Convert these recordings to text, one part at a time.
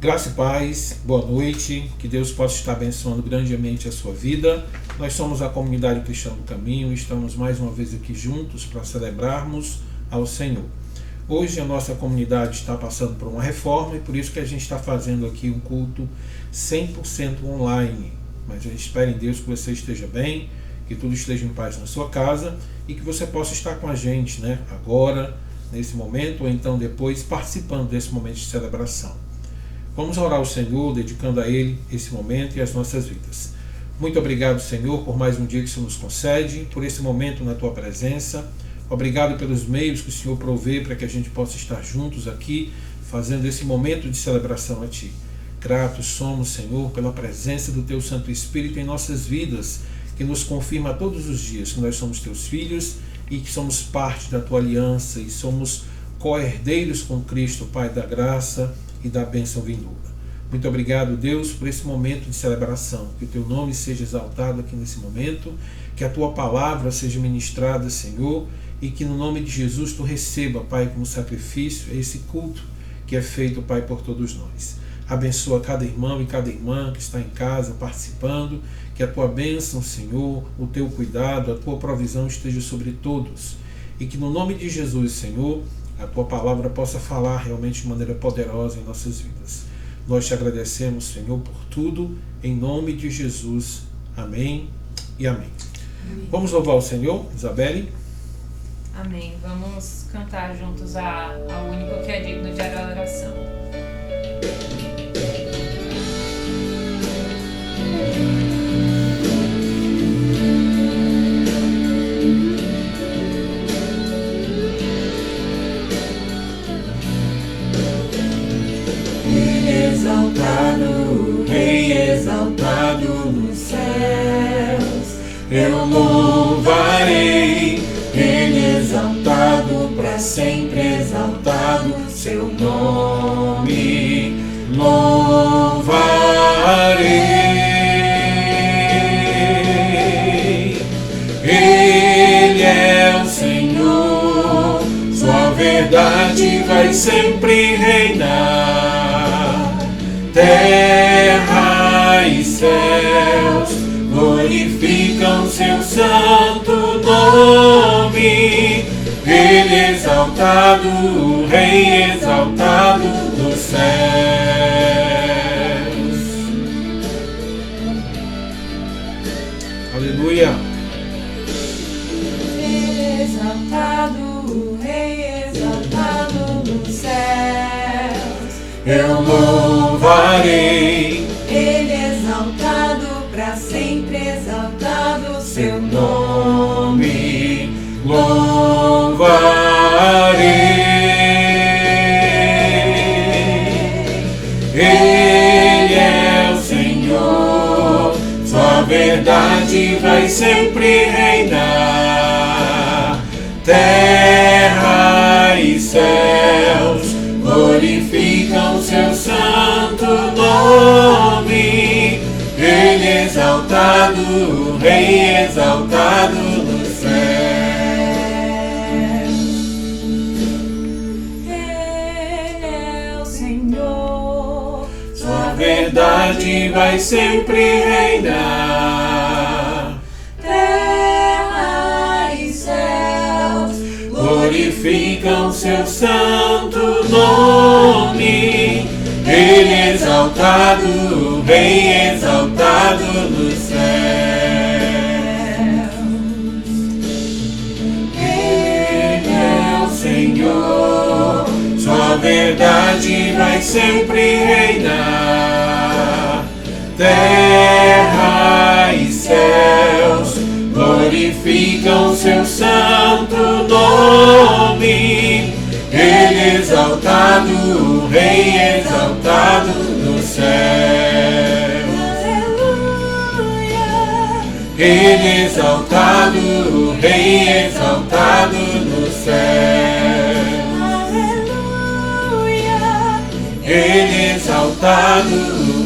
Graça e paz, boa noite, que Deus possa estar abençoando grandemente a sua vida. Nós somos a comunidade Cristã do Caminho e estamos mais uma vez aqui juntos para celebrarmos ao Senhor. Hoje a nossa comunidade está passando por uma reforma e por isso que a gente está fazendo aqui um culto 100% online. Mas eu espero em Deus que você esteja bem, que tudo esteja em paz na sua casa e que você possa estar com a gente, agora, nesse momento, ou então depois, participando desse momento de celebração. Vamos orar ao Senhor, dedicando a Ele esse momento e as nossas vidas. Muito obrigado, Senhor, por mais um dia que o Senhor nos concede, por esse momento na Tua presença. Obrigado pelos meios que o Senhor provê para que a gente possa estar juntos aqui, fazendo esse momento de celebração a Ti. Gratos somos, Senhor, pela presença do Teu Santo Espírito em nossas vidas, que nos confirma todos os dias que nós somos Teus filhos e que somos parte da Tua aliança e somos co-herdeiros com Cristo, Pai da graça e da bênção vindoura. Muito obrigado, Deus, por esse momento de celebração. Que o Teu nome seja exaltado aqui nesse momento, que a Tua palavra seja ministrada, Senhor, e que no nome de Jesus Tu receba, Pai, como sacrifício esse culto que é feito, Pai, por todos nós. Abençoa cada irmão e cada irmã que está em casa participando, que a Tua bênção, Senhor, o Teu cuidado, a Tua provisão esteja sobre todos. E que no nome de Jesus, Senhor, a Tua palavra possa falar realmente de maneira poderosa em nossas vidas. Nós te agradecemos, Senhor, por tudo, em nome de Jesus. Amém e amém. Vamos louvar o Senhor, Isabelle? Amém. Vamos cantar juntos ao único que é digno de adoração. Exaltado, Rei exaltado nos céus, eu louvarei. Ele exaltado, para sempre exaltado, seu nome louvarei. Ele é o Senhor, sua verdade vai sempre reinar. Terra e céus glorificam seu santo nome. Ele exaltado, Rei exaltado dos céus. Aleluia! Ele exaltado, Rei exaltado dos céus, eu louvarei. Ele exaltado, para sempre exaltado, seu nome louvarei. Ele é o Senhor, sua verdade vai sempre reinar. Terra e céus glorificam seu santo nome. Ele exaltado, Rei exaltado nos céus. Ele é o Senhor, sua verdade vai sempre reinar. Terra e céus glorificam seu santo nome. Ele exaltado, Rei exaltado nos céus. Ele é o Senhor, sua verdade vai sempre reinar. Terra e céus glorificam seu santo nome. Ele exaltado, Rei exaltado nos céus. Aleluia. Ele exaltado, Rei exaltado nos céus. Aleluia. Ele exaltado,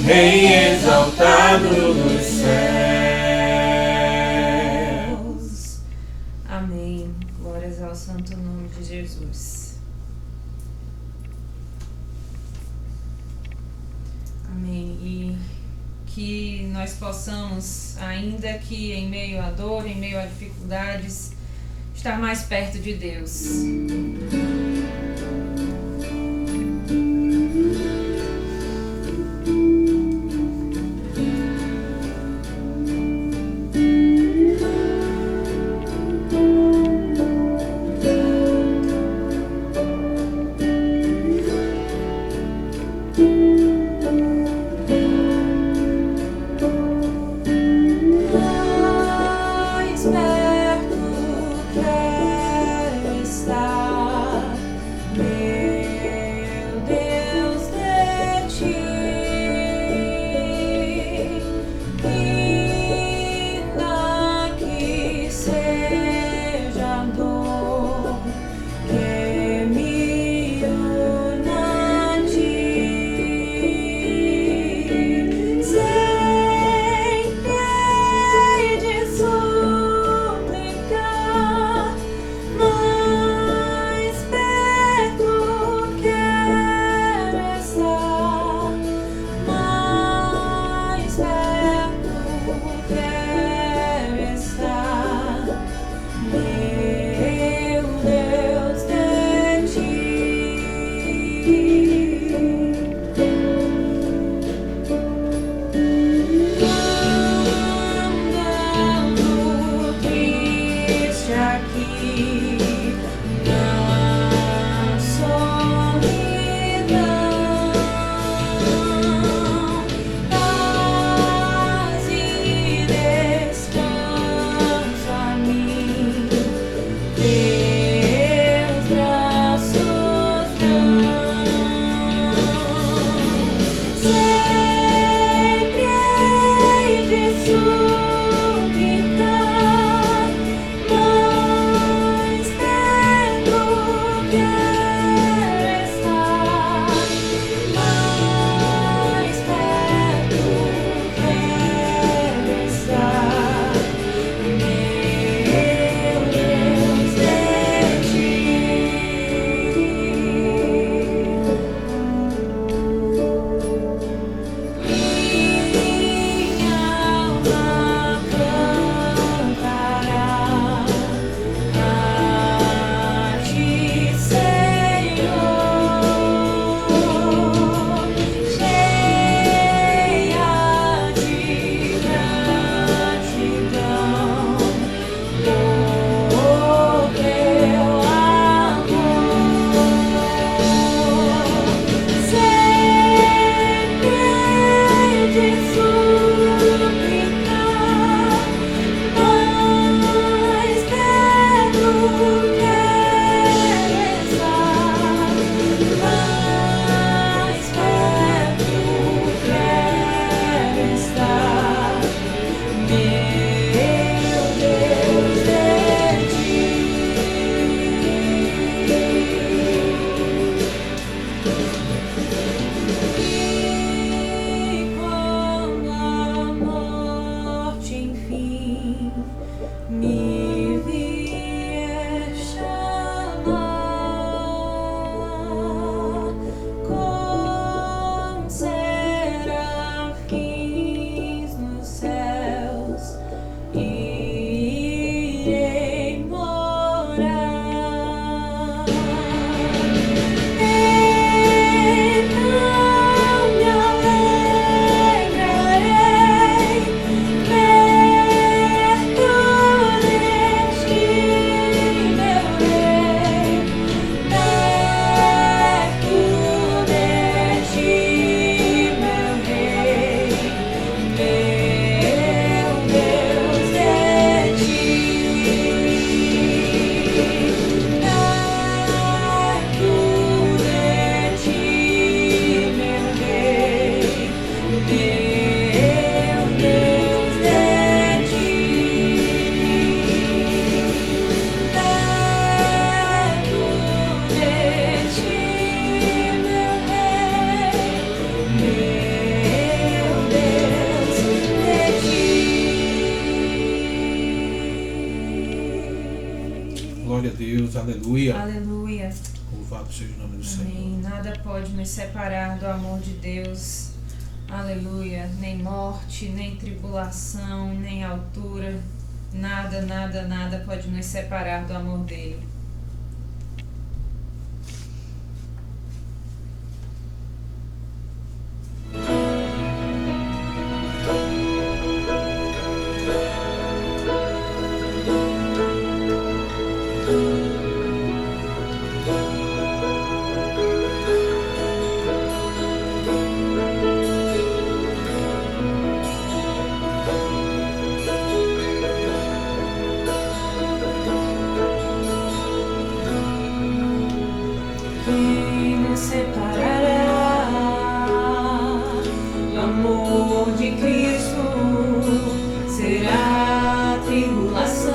Rei exaltado nos céus. Amém. Glórias ao santo nome de Jesus. que nós possamos, ainda que em meio à dor, em meio a dificuldades, estar mais perto de Deus. Deus, aleluia. Aleluia. Louvado seja o nome do Amém. Senhor. Nada pode nos separar do amor de Deus. Aleluia. Nem morte, nem tribulação, nem altura, nada, nada, nada pode nos separar do amor dele. Quem nos separará do amor de Cristo? Será tribulação,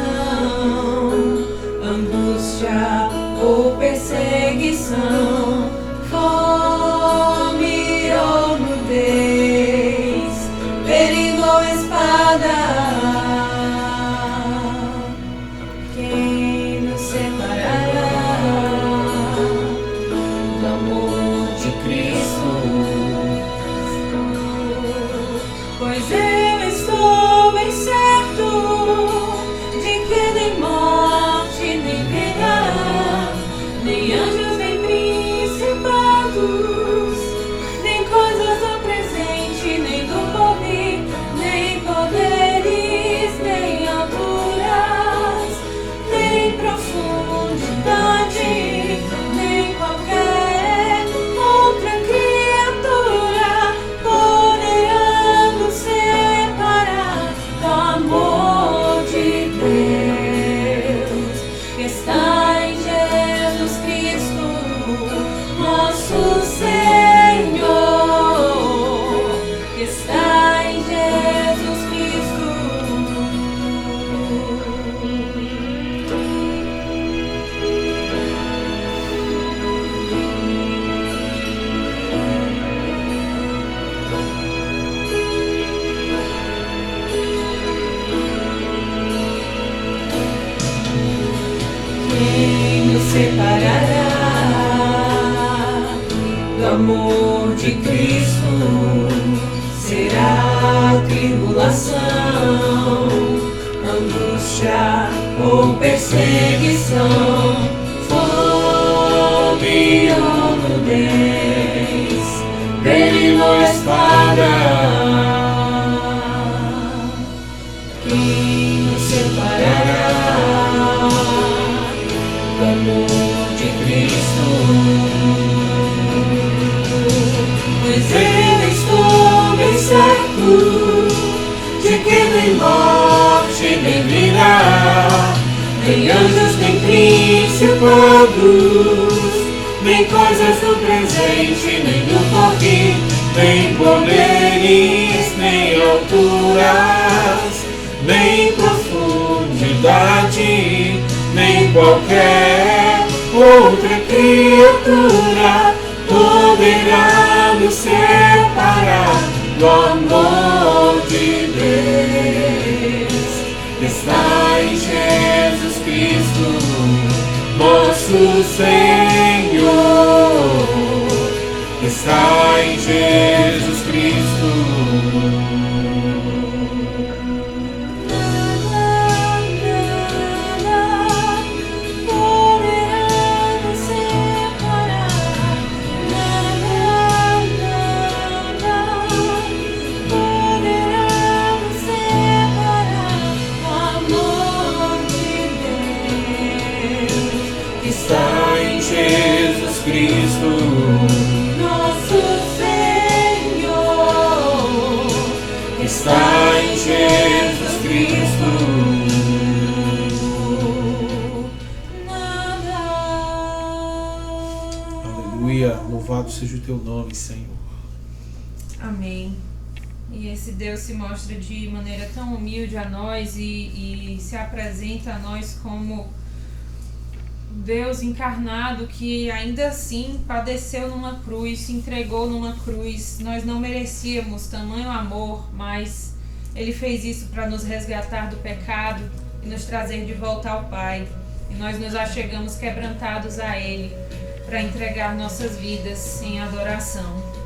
angústia ou perseguição, fome ou nudez, perigo ou espada? Quem nos separará do amor de Cristo? Pois eu estou bem certo de que nem morte, nem vida, nem anjos, nem principados, nem coisas do presente, nem do porvir, nem poderes, nem alturas, nem profundidade, nem qualquer outra criatura poderá nos separar do amor de Deus que está em Jesus Cristo, nosso Senhor, que está em Jesus Cristo. Quem nos separará do amor de Cristo? Será tribulação, angústia ou perseguição, fome ou nudez, perigo ou espada? Quem nos separará do amor de Cristo? Pois eu estou bem certo de que nem morte, nem vida, nem anjos, nem principados, nem coisas do presente, nem do porvir, nem poderes, nem alturas, nem profundidade, nem qualquer outra criatura poderá nos separar do amor de Deus que está em Jesus Cristo, nosso Senhor, que está em Jesus Cristo. Está em Jesus Cristo, nosso Senhor, está em Jesus Cristo. Aleluia, louvado seja o teu nome, Senhor. Amém. E esse Deus se mostra de maneira tão humilde a nós e se apresenta a nós como Deus encarnado, que ainda assim padeceu numa cruz, se entregou numa cruz. Nós não merecíamos tamanho amor, mas Ele fez isso para nos resgatar do pecado e nos trazer de volta ao Pai. E nós nos achegamos quebrantados a Ele para entregar nossas vidas em adoração.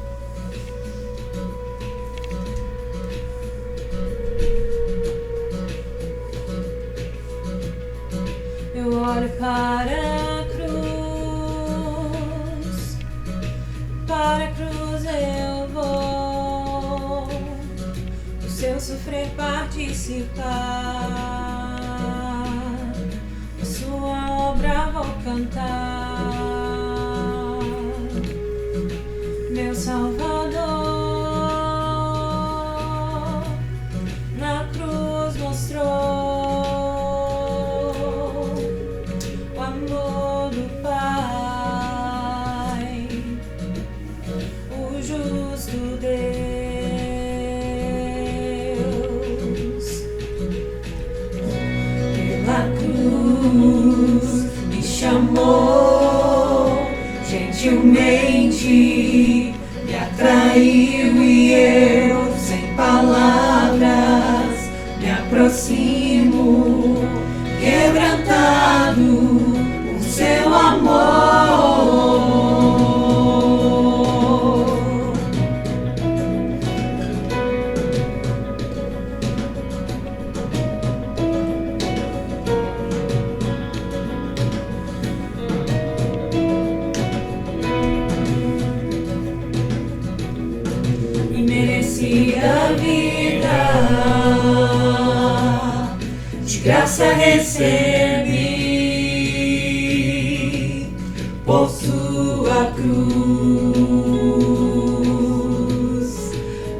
para a cruz eu vou, do seu sofrer participar, a sua obra vou cantar, meu Salvador na cruz mostrou o amor do Pai, o justo Deus. Pela cruz me chamou, gentilmente me atraiu e eu, sem palavras, me aproximo, quebrantado por seu amor. E mereci a vida, de graça recebi, por sua cruz,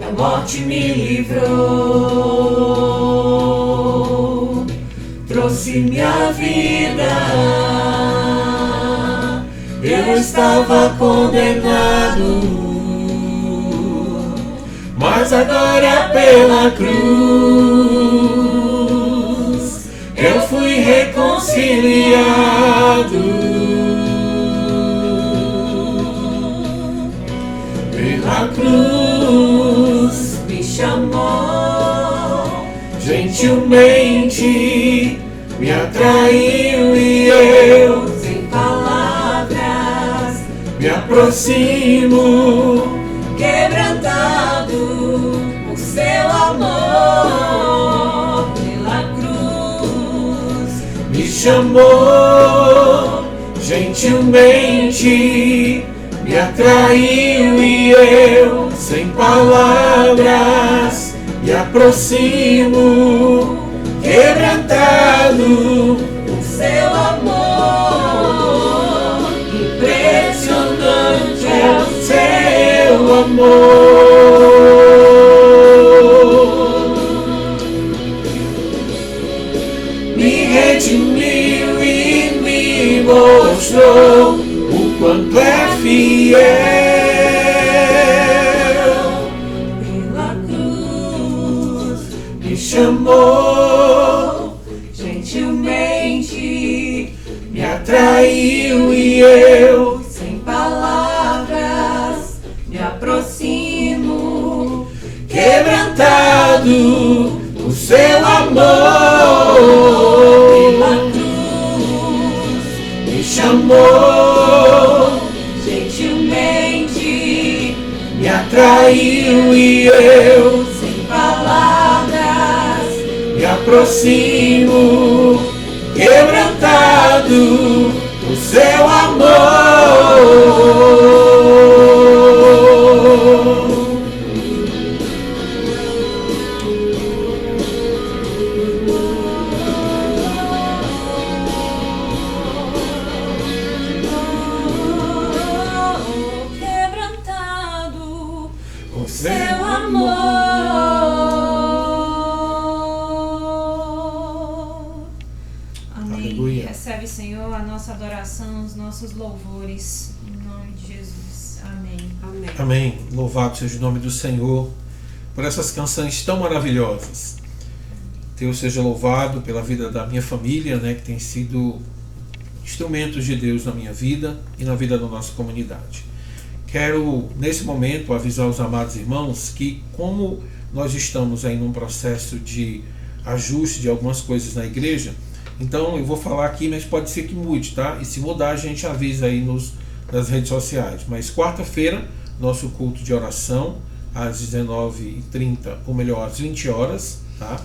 da morte me livrou, trouxe minha vida. Eu estava condenado, mas agora pela cruz eu fui reconciliado. Pela cruz me chamou, gentilmente me atraiu e eu, sem palavras, me aproximo, quebrantado por seu amor. Pela cruz me chamou, gentilmente me atraiu e eu, sem palavras, me aproximo, quebrantado por seu amor. Impressionante é o seu amor. Me redimiu e me mostrou o quanto é fiel. Pela cruz me chamou, gentilmente me atraiu e eu, sem palavras, me aproximo, quebrantado por seu amor. Pela cruz me chamou, gentilmente me atraiu e eu, sem palavras, me aproximo, quebrantado por seu amor. Quebrantado por Você seu amor. Amém. Aleluia. Recebe, Senhor, a nossa adoração, os nossos louvores. Em nome de Jesus. Amém. Amém. Amém. Louvado seja o nome do Senhor por essas canções tão maravilhosas. Deus seja louvado pela vida da minha família, né, que tem sido instrumentos de Deus na minha vida e na vida da nossa comunidade. Quero, nesse momento, avisar os amados irmãos que, como nós estamos aí num processo de ajuste de algumas coisas na igreja, então eu vou falar aqui, mas pode ser que mude, tá? E se mudar, a gente avisa aí nas redes sociais. Mas quarta-feira, nosso culto de oração, às 19h30, ou melhor, às 20 horas, tá?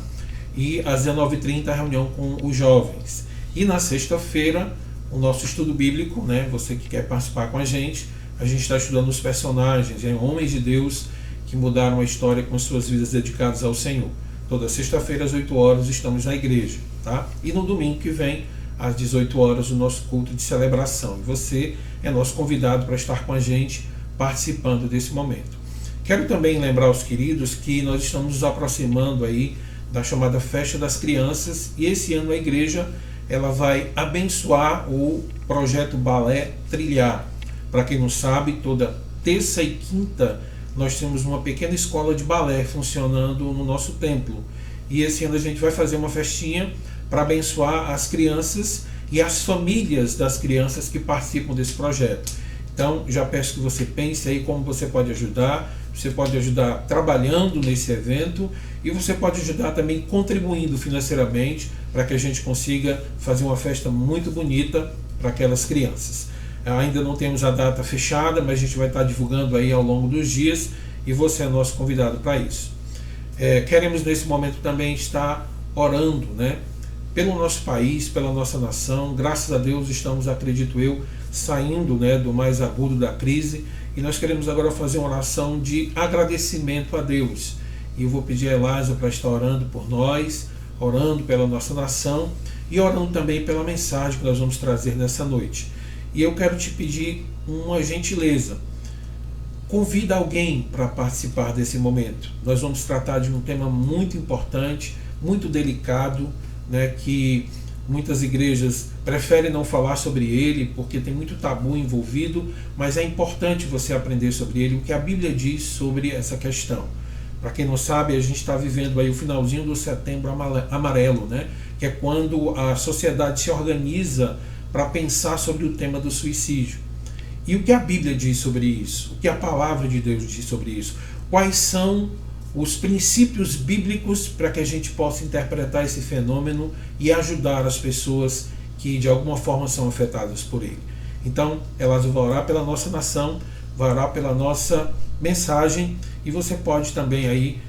E às 19h30 a reunião com os jovens. E na sexta-feira, o nosso estudo bíblico, né? Você que quer participar com a gente, a gente está estudando os personagens, homens de Deus que mudaram a história com suas vidas dedicadas ao Senhor. Toda sexta-feira às 8 horas estamos na igreja, tá? E no domingo que vem, às 18 horas, o nosso culto de celebração. E você é nosso convidado para estar com a gente participando desse momento. Quero também lembrar aos queridos que nós estamos nos aproximando aí da chamada Festa das Crianças, e esse ano a igreja ela vai abençoar o projeto Balé Trilhar. Para quem não sabe, toda terça e quinta nós temos uma pequena escola de balé funcionando no nosso templo. E esse ano a gente vai fazer uma festinha para abençoar as crianças e as famílias das crianças que participam desse projeto. Então, já peço que você pense aí como você pode ajudar. Você pode ajudar trabalhando nesse evento e você pode ajudar também contribuindo financeiramente para que a gente consiga fazer uma festa muito bonita para aquelas crianças. Ainda não temos a data fechada, mas a gente vai estar divulgando aí ao longo dos dias e você é nosso convidado para isso. Queremos nesse momento também estar orando, né, pelo nosso país, pela nossa nação. Graças a Deus estamos, acredito eu, saindo, né, do mais agudo da crise, e nós queremos agora fazer uma oração de agradecimento a Deus. E eu vou pedir a Elisa para estar orando por nós, orando pela nossa nação e orando também pela mensagem que nós vamos trazer nessa noite. E eu quero te pedir uma gentileza. Convida alguém para participar desse momento. Nós vamos tratar de um tema muito importante, muito delicado, né, que muitas igrejas preferem não falar sobre ele porque tem muito tabu envolvido, mas é importante você aprender sobre ele, o que a Bíblia diz sobre essa questão. Para quem não sabe, a gente está vivendo aí o finalzinho do Setembro Amarelo, né, que é quando a sociedade se organiza para pensar sobre o tema do suicídio. E o que a Bíblia diz sobre isso? O que a palavra de Deus diz sobre isso? Quais são os princípios bíblicos para que a gente possa interpretar esse fenômeno e ajudar as pessoas que de alguma forma são afetadas por ele? Então, elas vão orar pela nossa nação, vai orar pela nossa mensagem, e você pode também aí,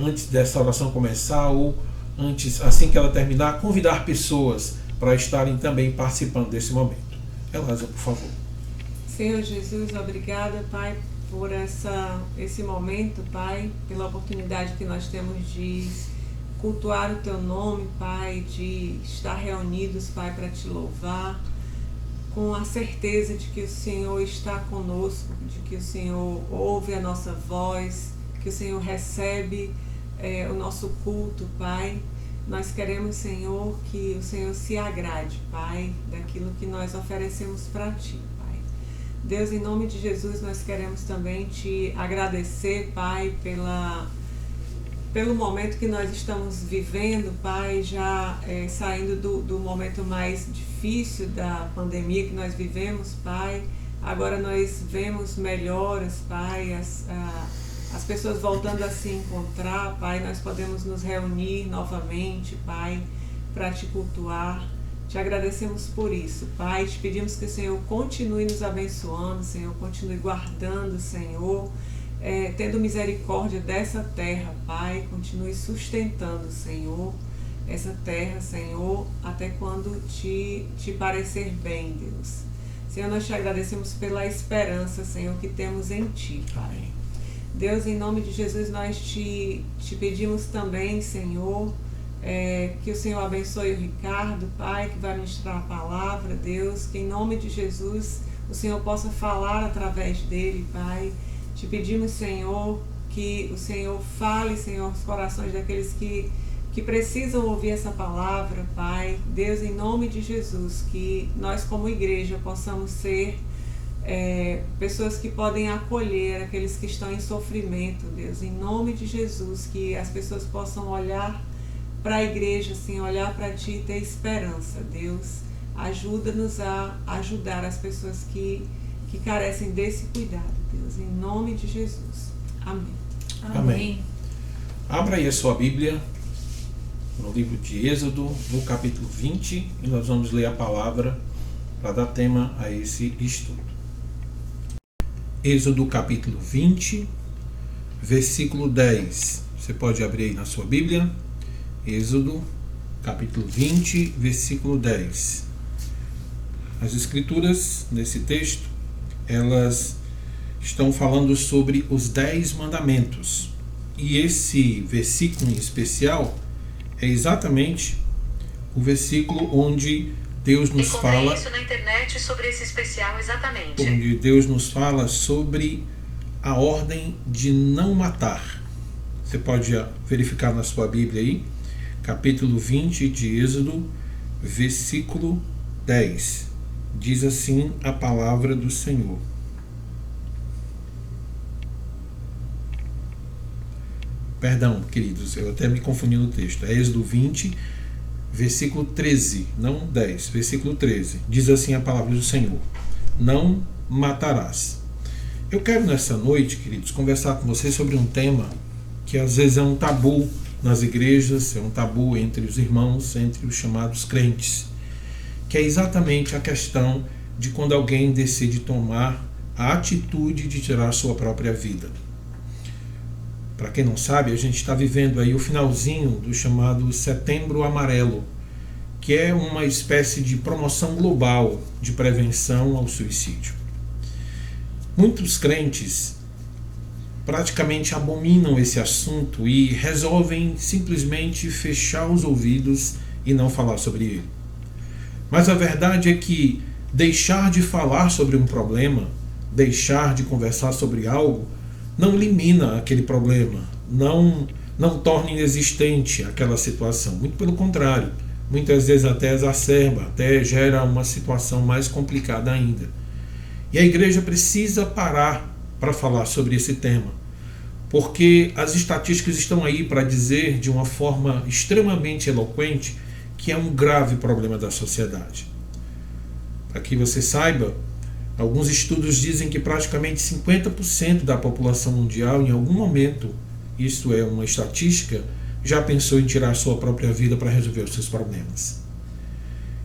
antes dessa oração começar ou antes, assim que ela terminar, convidar pessoas para estarem também participando desse momento. Elisa, por favor. Senhor Jesus, obrigada, Pai, por esse momento, Pai, pela oportunidade que nós temos de cultuar o Teu nome, Pai, de estar reunidos, Pai, para Te louvar, com a certeza de que o Senhor está conosco, de que o Senhor ouve a nossa voz, que o Senhor recebe o nosso culto, Pai. Nós queremos, Senhor, que o Senhor se agrade, Pai, daquilo que nós oferecemos para Ti, Pai. Deus, em nome de Jesus, nós queremos também Te agradecer, Pai, pelo momento que nós estamos vivendo, Pai, já saindo do momento mais difícil da pandemia que nós vivemos, Pai. Agora nós vemos melhoras, Pai, as pessoas voltando a se encontrar, Pai. Nós podemos nos reunir novamente, Pai, para Te cultuar. Te agradecemos por isso, Pai. Te pedimos que o Senhor continue nos abençoando, Senhor, continue guardando, Senhor, tendo misericórdia dessa terra, Pai. Continue sustentando, Senhor, essa terra, Senhor, até quando te parecer bem, Deus. Senhor, nós Te agradecemos pela esperança, Senhor, que temos em Ti, Pai. Amém. Deus, em nome de Jesus, nós te pedimos também, Senhor, que o Senhor abençoe o Ricardo, Pai, que vai ministrar a palavra, Deus, que em nome de Jesus o Senhor possa falar através dele, Pai. Te pedimos, Senhor, que o Senhor fale, Senhor, os corações daqueles que precisam ouvir essa palavra, Pai. Deus, em nome de Jesus, que nós como igreja possamos ser pessoas que podem acolher aqueles que estão em sofrimento, Deus, em nome de Jesus, que as pessoas possam olhar para a igreja, assim, olhar para Ti e ter esperança, Deus. Ajuda-nos a ajudar as pessoas que carecem desse cuidado, Deus, em nome de Jesus. Amém. Amém. Abra aí a sua Bíblia no livro de Êxodo, no capítulo 20, e nós vamos ler a palavra para dar tema a esse estudo. Êxodo capítulo 20, versículo 10. Você pode abrir aí na sua Bíblia. Êxodo capítulo 20, versículo 10. As escrituras nesse texto, elas estão falando sobre os 10 mandamentos. E esse versículo em especial é exatamente o versículo onde Deus nos fala. Isso na internet sobre esse especial exatamente. Onde Deus nos fala sobre a ordem de não matar. Você pode verificar na sua Bíblia aí, capítulo 20 de Êxodo, versículo 10. Diz assim a palavra do Senhor. Perdão, queridos, eu até me confundi no texto. É Êxodo 20, versículo 13, não 10, versículo 13. Diz assim a palavra do Senhor: não matarás. Eu quero nessa noite, queridos, conversar com vocês sobre um tema que às vezes é um tabu nas igrejas, é um tabu entre os irmãos, entre os chamados crentes, que é exatamente a questão de quando alguém decide tomar a atitude de tirar a sua própria vida. Para quem não sabe, a gente está vivendo aí o finalzinho do chamado Setembro Amarelo, que é uma espécie de promoção global de prevenção ao suicídio. Muitos crentes praticamente abominam esse assunto e resolvem simplesmente fechar os ouvidos e não falar sobre ele. Mas a verdade é que deixar de falar sobre um problema, deixar de conversar sobre algo, não elimina aquele problema, não torna inexistente aquela situação. Muito pelo contrário, muitas vezes até exacerba, até gera uma situação mais complicada ainda. E a igreja precisa parar para falar sobre esse tema, porque as estatísticas estão aí para dizer de uma forma extremamente eloquente que é um grave problema da sociedade. Para que você saiba, alguns estudos dizem que praticamente 50% da população mundial, em algum momento, isso é uma estatística, já pensou em tirar a sua própria vida para resolver os seus problemas.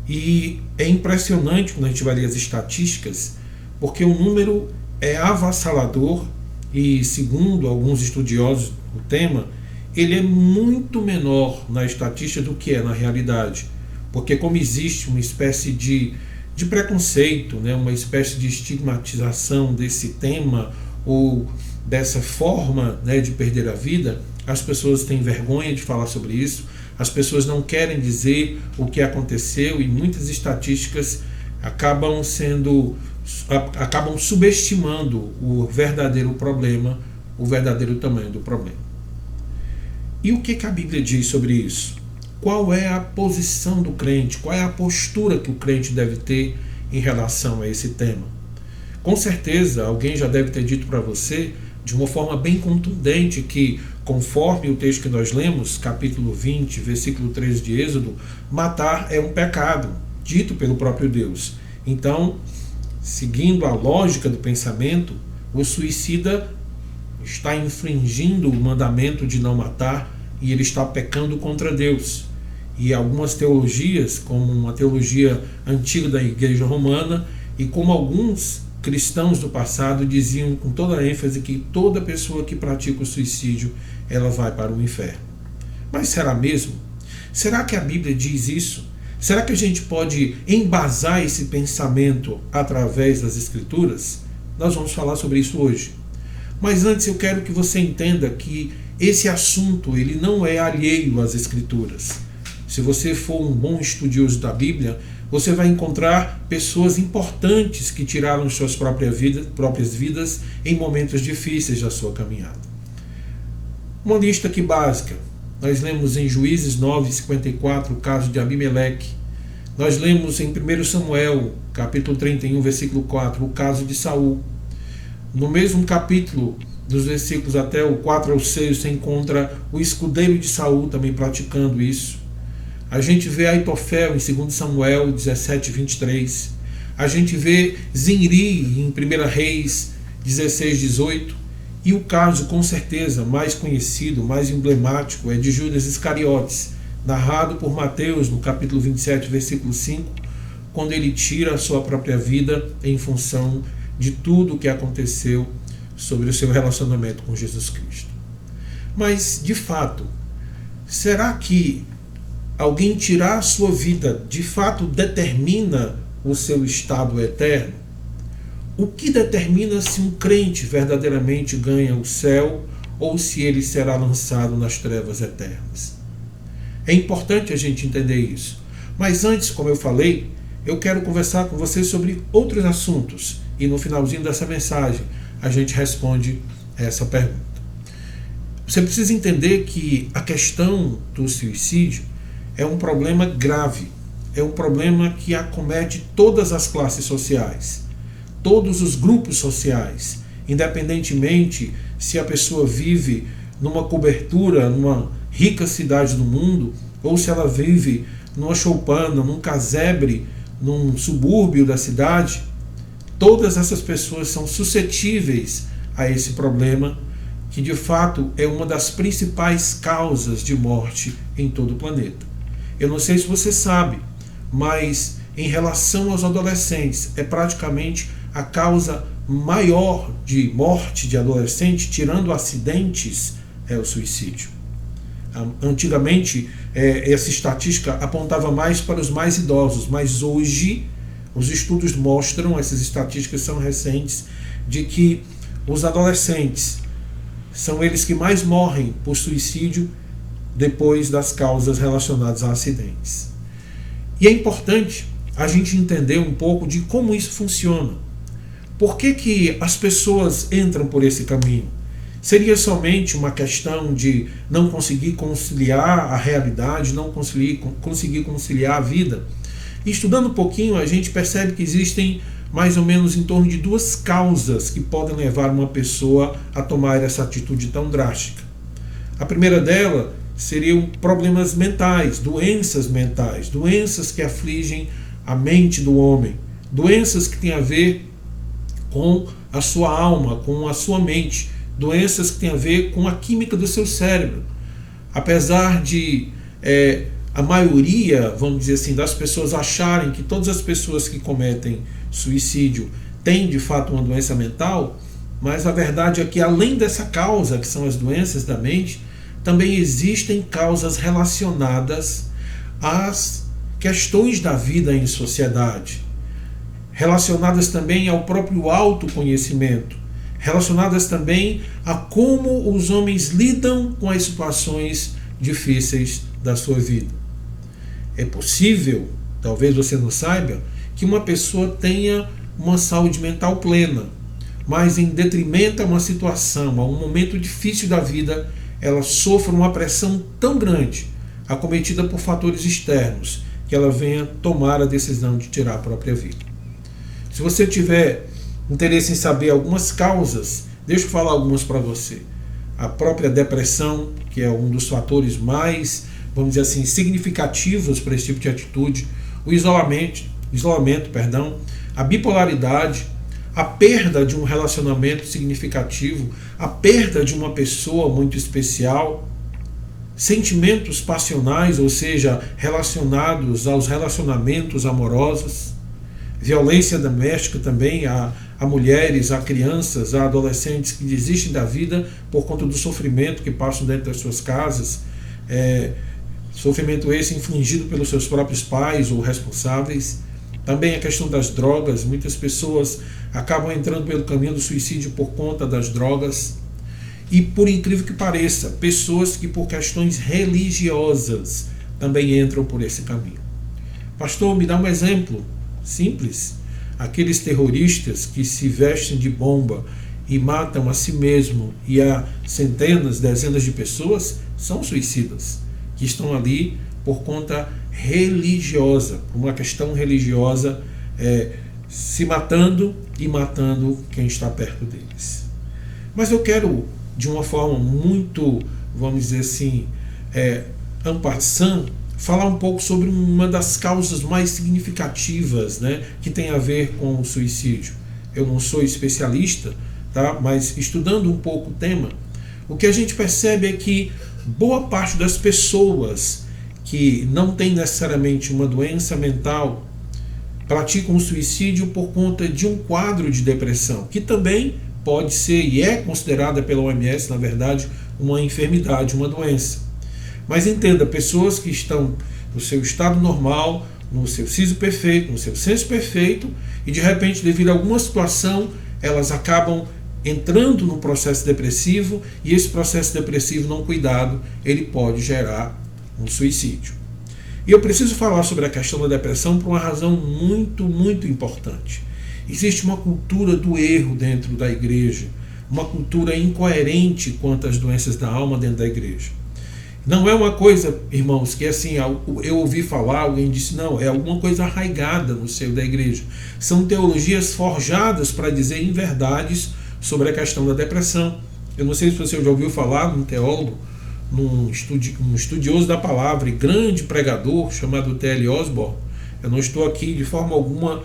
E é impressionante quando a gente vai ler as estatísticas, porque o número é avassalador e, segundo alguns estudiosos do tema, ele é muito menor na estatística do que é na realidade. Porque como existe uma espécie de preconceito, né, uma espécie de estigmatização desse tema ou dessa forma, né, de perder a vida, as pessoas têm vergonha de falar sobre isso, as pessoas não querem dizer o que aconteceu e muitas estatísticas acabam subestimando o verdadeiro problema, o verdadeiro tamanho do problema. E o que a Bíblia diz sobre isso? Qual é a posição do crente? Qual é a postura que o crente deve ter em relação a esse tema? Com certeza, alguém já deve ter dito para você, de uma forma bem contundente, que, conforme o texto que nós lemos, capítulo 20, versículo 13 de Êxodo, matar é um pecado, dito pelo próprio Deus. Então, seguindo a lógica do pensamento, o suicida está infringindo o mandamento de não matar e ele está pecando contra Deus. E algumas teologias, como uma teologia antiga da Igreja Romana, e como alguns cristãos do passado diziam com toda a ênfase que toda pessoa que pratica o suicídio, ela vai para o inferno. Mas será mesmo? Será que a Bíblia diz isso? Será que a gente pode embasar esse pensamento através das Escrituras? Nós vamos falar sobre isso hoje. Mas antes eu quero que você entenda que esse assunto ele não é alheio às Escrituras. Se você for um bom estudioso da Bíblia, você vai encontrar pessoas importantes que tiraram suas próprias vidas em momentos difíceis da sua caminhada. Uma lista aqui básica. Nós lemos em Juízes 9:54 o caso de Abimeleque. Nós lemos em 1 Samuel, capítulo 31, versículo 4, o caso de Saul. No mesmo capítulo, dos versículos até o 4 ao 6, você encontra o escudeiro de Saul também praticando isso. A gente vê Aitofel em 2 Samuel 17:23. A gente vê Zinri em 1 Reis 16:18. E o caso, com certeza, mais conhecido, mais emblemático, é de Judas Iscariotes, narrado por Mateus no capítulo 27, versículo 5, quando ele tira a sua própria vida em função de tudo o que aconteceu sobre o seu relacionamento com Jesus Cristo. Mas, de fato, será que alguém tirar a sua vida, de fato, determina o seu estado eterno? o que determina se um crente verdadeiramente ganha o céu ou se ele será lançado nas trevas eternas. É importante a gente entender isso. Mas antes, como eu falei, eu quero conversar com você sobre outros assuntos. E no finalzinho dessa mensagem, a gente responde essa pergunta. Você precisa entender que a questão do suicídio é um problema grave. É um problema que acomete todas as classes sociais, todos os grupos sociais, independentemente se a pessoa vive numa cobertura, numa rica cidade do mundo, ou se ela vive numa choupana, num casebre, num subúrbio da cidade. Todas essas pessoas são suscetíveis a esse problema, que de fato é uma das principais causas de morte em todo o planeta. Eu não sei se você sabe, mas em relação aos adolescentes, é praticamente a causa maior de morte de adolescente, tirando acidentes, é o suicídio. Antigamente, essa estatística apontava mais para os mais idosos, mas hoje os estudos mostram, essas estatísticas são recentes, de que os adolescentes são eles que mais morrem por suicídio depois das causas relacionadas a acidentes. E é importante a gente entender um pouco de como isso funciona. Por que as pessoas entram por esse caminho? Seria somente uma questão de não conseguir conciliar a realidade, não conseguir conciliar a vida? E estudando um pouquinho, a gente percebe que existem mais ou menos em torno de 2 causas que podem levar uma pessoa a tomar essa atitude tão drástica. A primeira dela seriam problemas mentais, doenças que afligem a mente do homem, doenças que têm a ver com a sua alma, com a sua mente, doenças que têm a ver com a química do seu cérebro. Apesar de a maioria, vamos dizer assim, das pessoas acharem que todas as pessoas que cometem suicídio têm de fato uma doença mental, mas a verdade é que além dessa causa, que são as doenças da mente, também existem causas relacionadas às questões da vida em sociedade, relacionadas também ao próprio autoconhecimento, relacionadas também a como os homens lidam com as situações difíceis da sua vida. É possível, talvez você não saiba, que uma pessoa tenha uma saúde mental plena, mas em detrimento a uma situação, a um momento difícil da vida, ela sofra uma pressão tão grande, acometida por fatores externos, que ela venha tomar a decisão de tirar a própria vida. Se você tiver interesse em saber algumas causas, deixa eu falar algumas para você. A própria depressão, que é um dos fatores mais, vamos dizer assim, significativos para esse tipo de atitude, o isolamento, a bipolaridade, a perda de um relacionamento significativo, a perda de uma pessoa muito especial, sentimentos passionais, ou seja, relacionados aos relacionamentos amorosos, violência doméstica também, a mulheres, a crianças, a adolescentes que desistem da vida por conta do sofrimento que passam dentro das suas casas, sofrimento esse infligido pelos seus próprios pais ou responsáveis. Também a questão das drogas, muitas pessoas acabam entrando pelo caminho do suicídio por conta das drogas. E por incrível que pareça, pessoas que por questões religiosas também entram por esse caminho. Pastor, me dá um exemplo simples. Aqueles terroristas que se vestem de bomba e matam a si mesmo e a centenas, dezenas de pessoas, são suicidas, que estão ali por conta religiosa, por uma questão religiosa, se matando e matando quem está perto deles. Mas eu quero, de uma forma muito, vamos dizer assim, en passant, falar um pouco sobre uma das causas mais significativas, que tem a ver com o suicídio. Eu não sou especialista, tá? Mas estudando um pouco o tema, o que a gente percebe é que boa parte das pessoas que não têm necessariamente uma doença mental praticam o suicídio por conta de um quadro de depressão, que também pode ser e é considerada pela OMS, na verdade, uma enfermidade, uma doença. Mas entenda, pessoas que estão no seu estado normal, no seu siso perfeito, no seu senso perfeito, e de repente, devido a alguma situação, elas acabam entrando no processo depressivo, e esse processo depressivo não cuidado, ele pode gerar um suicídio. E eu preciso falar sobre a questão da depressão por uma razão muito, muito importante. Existe uma cultura do erro dentro da igreja, uma cultura incoerente quanto às doenças da alma dentro da igreja. Não é uma coisa, irmãos, que assim, eu ouvi falar, alguém disse, não, é alguma coisa arraigada no seio da igreja. São teologias forjadas para dizer inverdades sobre a questão da depressão. Eu não sei se você já ouviu falar num teólogo, num estudioso da palavra e grande pregador chamado T.L. Osborne. Eu não estou aqui de forma alguma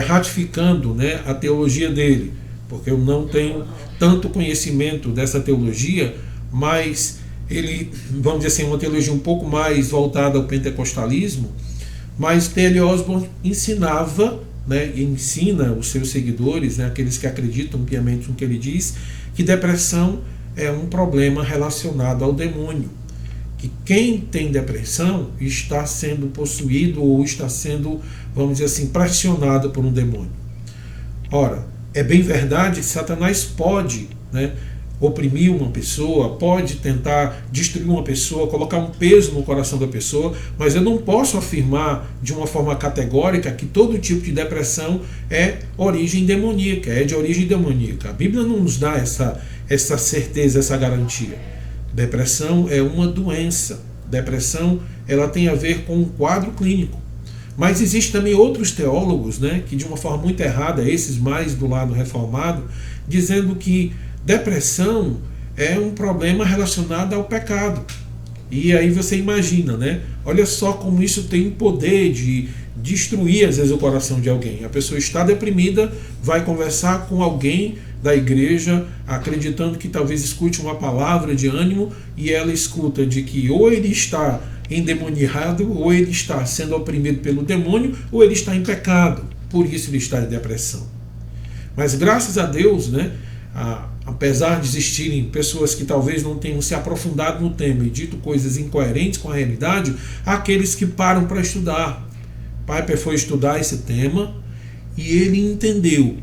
ratificando, né, a teologia dele, porque eu não tenho tanto conhecimento dessa teologia, mas ele, vamos dizer assim, uma teologia um pouco mais voltada ao pentecostalismo, mas T.L. Osborne ensinava, né, e ensina os seus seguidores, né, aqueles que acreditam piamente no que ele diz, que depressão é um problema relacionado ao demônio. Que quem tem depressão está sendo possuído ou está sendo, vamos dizer assim, pressionado por um demônio. Ora, é bem verdade que Satanás pode, né, oprimir uma pessoa, pode tentar destruir uma pessoa, colocar um peso no coração da pessoa, mas eu não posso afirmar de uma forma categórica que todo tipo de depressão é origem demoníaca, é de origem demoníaca. A Bíblia não nos dá essa certeza, essa garantia. Depressão é uma doença. Depressão, ela tem a ver com um quadro clínico. Mas existem também outros teólogos, né, que de uma forma muito errada, esses mais do lado reformado, dizendo que depressão é um problema relacionado ao pecado. E aí você imagina, né? Olha só como isso tem o poder de destruir às vezes o coração de alguém. A pessoa está deprimida, vai conversar com alguém da igreja, acreditando que talvez escute uma palavra de ânimo, e ela escuta de que ou ele está endemoniado, ou ele está sendo oprimido pelo demônio, ou ele está em pecado, por isso ele está em depressão. Mas graças a Deus, né, apesar de existirem pessoas que talvez não tenham se aprofundado no tema e dito coisas incoerentes com a realidade, há aqueles que param para estudar. Piper foi estudar esse tema e ele entendeu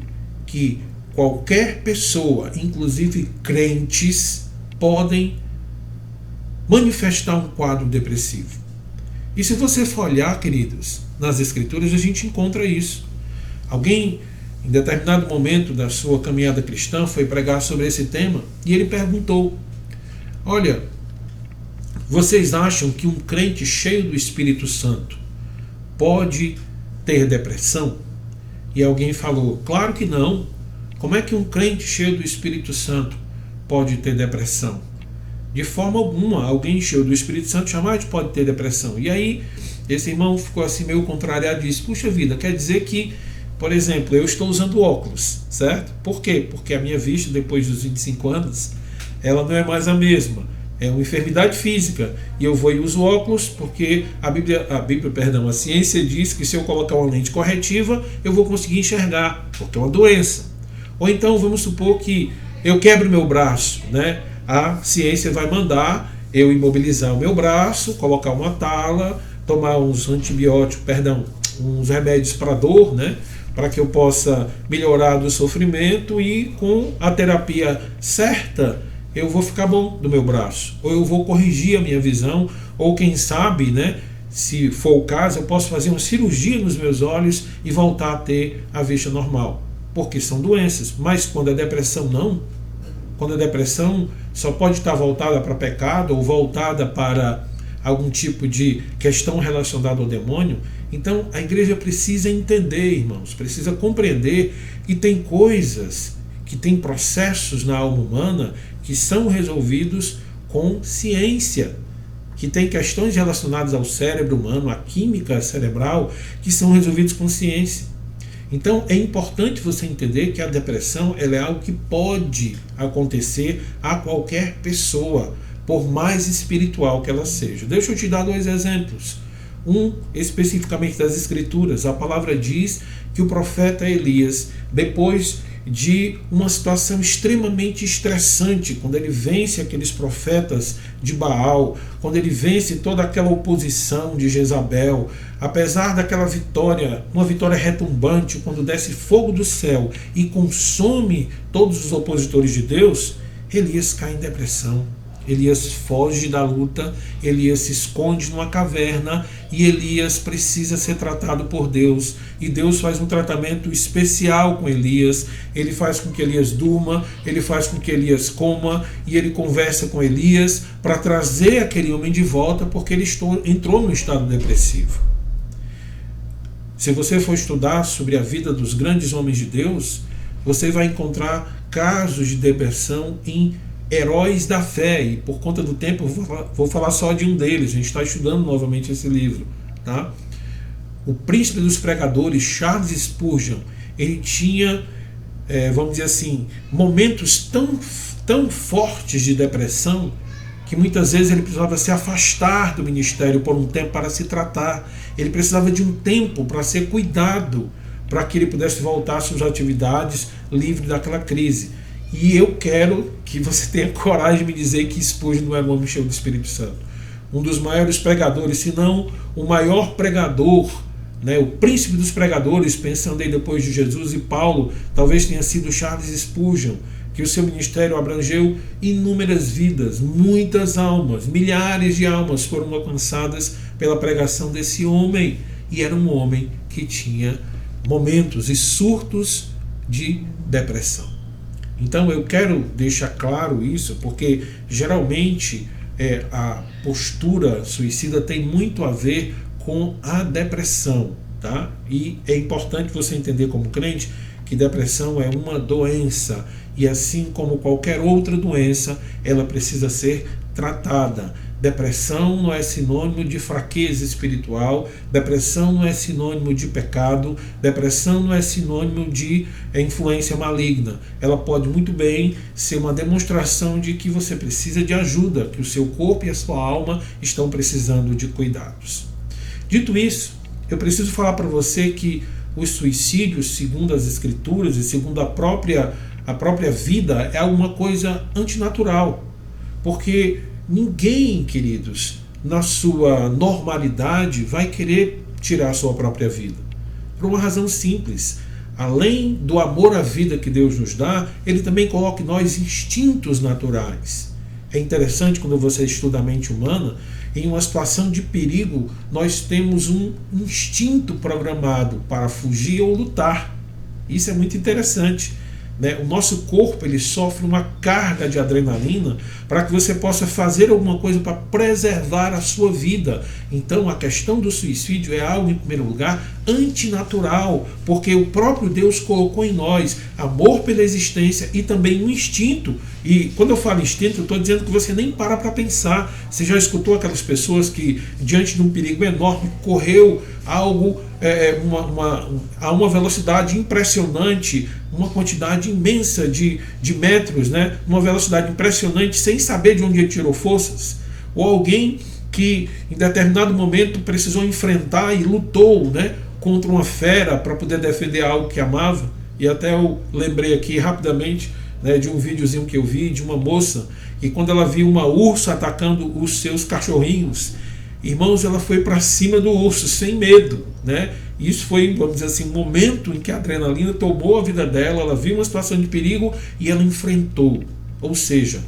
que qualquer pessoa, inclusive crentes, podem manifestar um quadro depressivo. E se você for olhar, queridos, nas Escrituras, a gente encontra isso. Alguém, em determinado momento da sua caminhada cristã, foi pregar sobre esse tema e ele perguntou: olha, vocês acham que um crente cheio do Espírito Santo pode ter depressão? E alguém falou: claro que não. Como é que um crente cheio do Espírito Santo pode ter depressão? De forma alguma, alguém cheio do Espírito Santo jamais pode ter depressão. E aí, esse irmão ficou assim meio contrariado e disse: puxa vida, quer dizer que, por exemplo, eu estou usando óculos, certo? Por quê? Porque a minha vista, depois dos 25 anos, ela não é mais a mesma. É uma enfermidade física. E eu vou e uso óculos porque a ciência diz que se eu colocar uma lente corretiva, eu vou conseguir enxergar, porque é uma doença. Ou então, vamos supor que eu quebro meu braço, né? A ciência vai mandar eu imobilizar o meu braço, colocar uma tala, tomar uns uns remédios para dor, né? Para que eu possa melhorar do sofrimento, e com a terapia certa eu vou ficar bom do meu braço, ou eu vou corrigir a minha visão, ou quem sabe, né, se for o caso, eu posso fazer uma cirurgia nos meus olhos e voltar a ter a vista normal, porque são doenças. Mas quando a depressão não, quando a depressão só pode estar voltada para pecado ou voltada para algum tipo de questão relacionada ao demônio, então a igreja precisa entender, irmãos, precisa compreender que tem coisas, que tem processos na alma humana que são resolvidos com ciência, que tem questões relacionadas ao cérebro humano, à química cerebral, que são resolvidos com ciência. Então é importante você entender que a depressão, ela é algo que pode acontecer a qualquer pessoa, por mais espiritual que ela seja. Deixa eu te dar 2 exemplos. Um especificamente das Escrituras. A palavra diz que o profeta Elias, depois de uma situação extremamente estressante, quando ele vence aqueles profetas de Baal, quando ele vence toda aquela oposição de Jezabel, apesar daquela vitória, uma vitória retumbante, quando desce fogo do céu e consome todos os opositores de Deus, Elias cai em depressão. Elias foge da luta, Elias se esconde numa caverna e Elias precisa ser tratado por Deus. E Deus faz um tratamento especial com Elias. Ele faz com que Elias durma, ele faz com que Elias coma e ele conversa com Elias para trazer aquele homem de volta, porque ele entrou num estado depressivo. Se você for estudar sobre a vida dos grandes homens de Deus, você vai encontrar casos de depressão em heróis da fé, e por conta do tempo vou falar só de um deles. A gente está estudando novamente esse livro, tá? O príncipe dos pregadores, Charles Spurgeon, ele tinha, vamos dizer assim, momentos tão fortes de depressão que muitas vezes ele precisava se afastar do ministério por um tempo para se tratar. Ele precisava de um tempo para ser cuidado, para que ele pudesse voltar às suas atividades livre daquela crise. E eu quero que você tenha coragem de me dizer que Spurgeon não era um homem cheio do Espírito Santo. Um dos maiores pregadores, se não o maior pregador, né, o príncipe dos pregadores, pensando aí depois de Jesus e Paulo, talvez tenha sido Charles Spurgeon, que o seu ministério abrangeu inúmeras vidas, muitas almas, milhares de almas foram alcançadas pela pregação desse homem. E era um homem que tinha momentos e surtos de depressão. Então eu quero deixar claro isso, porque geralmente a postura suicida tem muito a ver com a depressão, tá? E é importante você entender como crente que depressão é uma doença, e assim como qualquer outra doença, ela precisa ser tratada. Depressão não é sinônimo de fraqueza espiritual, depressão não é sinônimo de pecado, depressão não é sinônimo de influência maligna. Ela pode muito bem ser uma demonstração de que você precisa de ajuda, que o seu corpo e a sua alma estão precisando de cuidados. Dito isso, eu preciso falar para você que os suicídios, segundo as Escrituras e segundo a própria vida, é alguma coisa antinatural, porque ninguém, queridos, na sua normalidade vai querer tirar a sua própria vida. Por uma razão simples. Além do amor à vida que Deus nos dá, Ele também coloca em nós instintos naturais. É interessante quando você estuda a mente humana, em uma situação de perigo, nós temos um instinto programado para fugir ou lutar. Isso é muito interessante. O nosso corpo ele sofre uma carga de adrenalina para que você possa fazer alguma coisa para preservar a sua vida. Então a questão do suicídio é algo, em primeiro lugar, antinatural, porque o próprio Deus colocou em nós amor pela existência e também um instinto. E quando eu falo instinto, eu estou dizendo que você nem para pensar. Você já escutou aquelas pessoas que, diante de um perigo enorme, correu algo a uma velocidade impressionante, uma quantidade imensa de metros, né? Uma velocidade impressionante, sem saber de onde ele tirou forças? Ou alguém que em determinado momento precisou enfrentar e lutou, né, contra uma fera para poder defender algo que amava? E até eu lembrei aqui rapidamente, né, de um videozinho que eu vi de uma moça que, quando ela viu uma ursa atacando os seus cachorrinhos, irmãos, ela foi para cima do urso sem medo, né? Isso foi, vamos dizer assim, um momento em que a adrenalina tomou a vida dela, ela viu uma situação de perigo e ela enfrentou. Ou seja,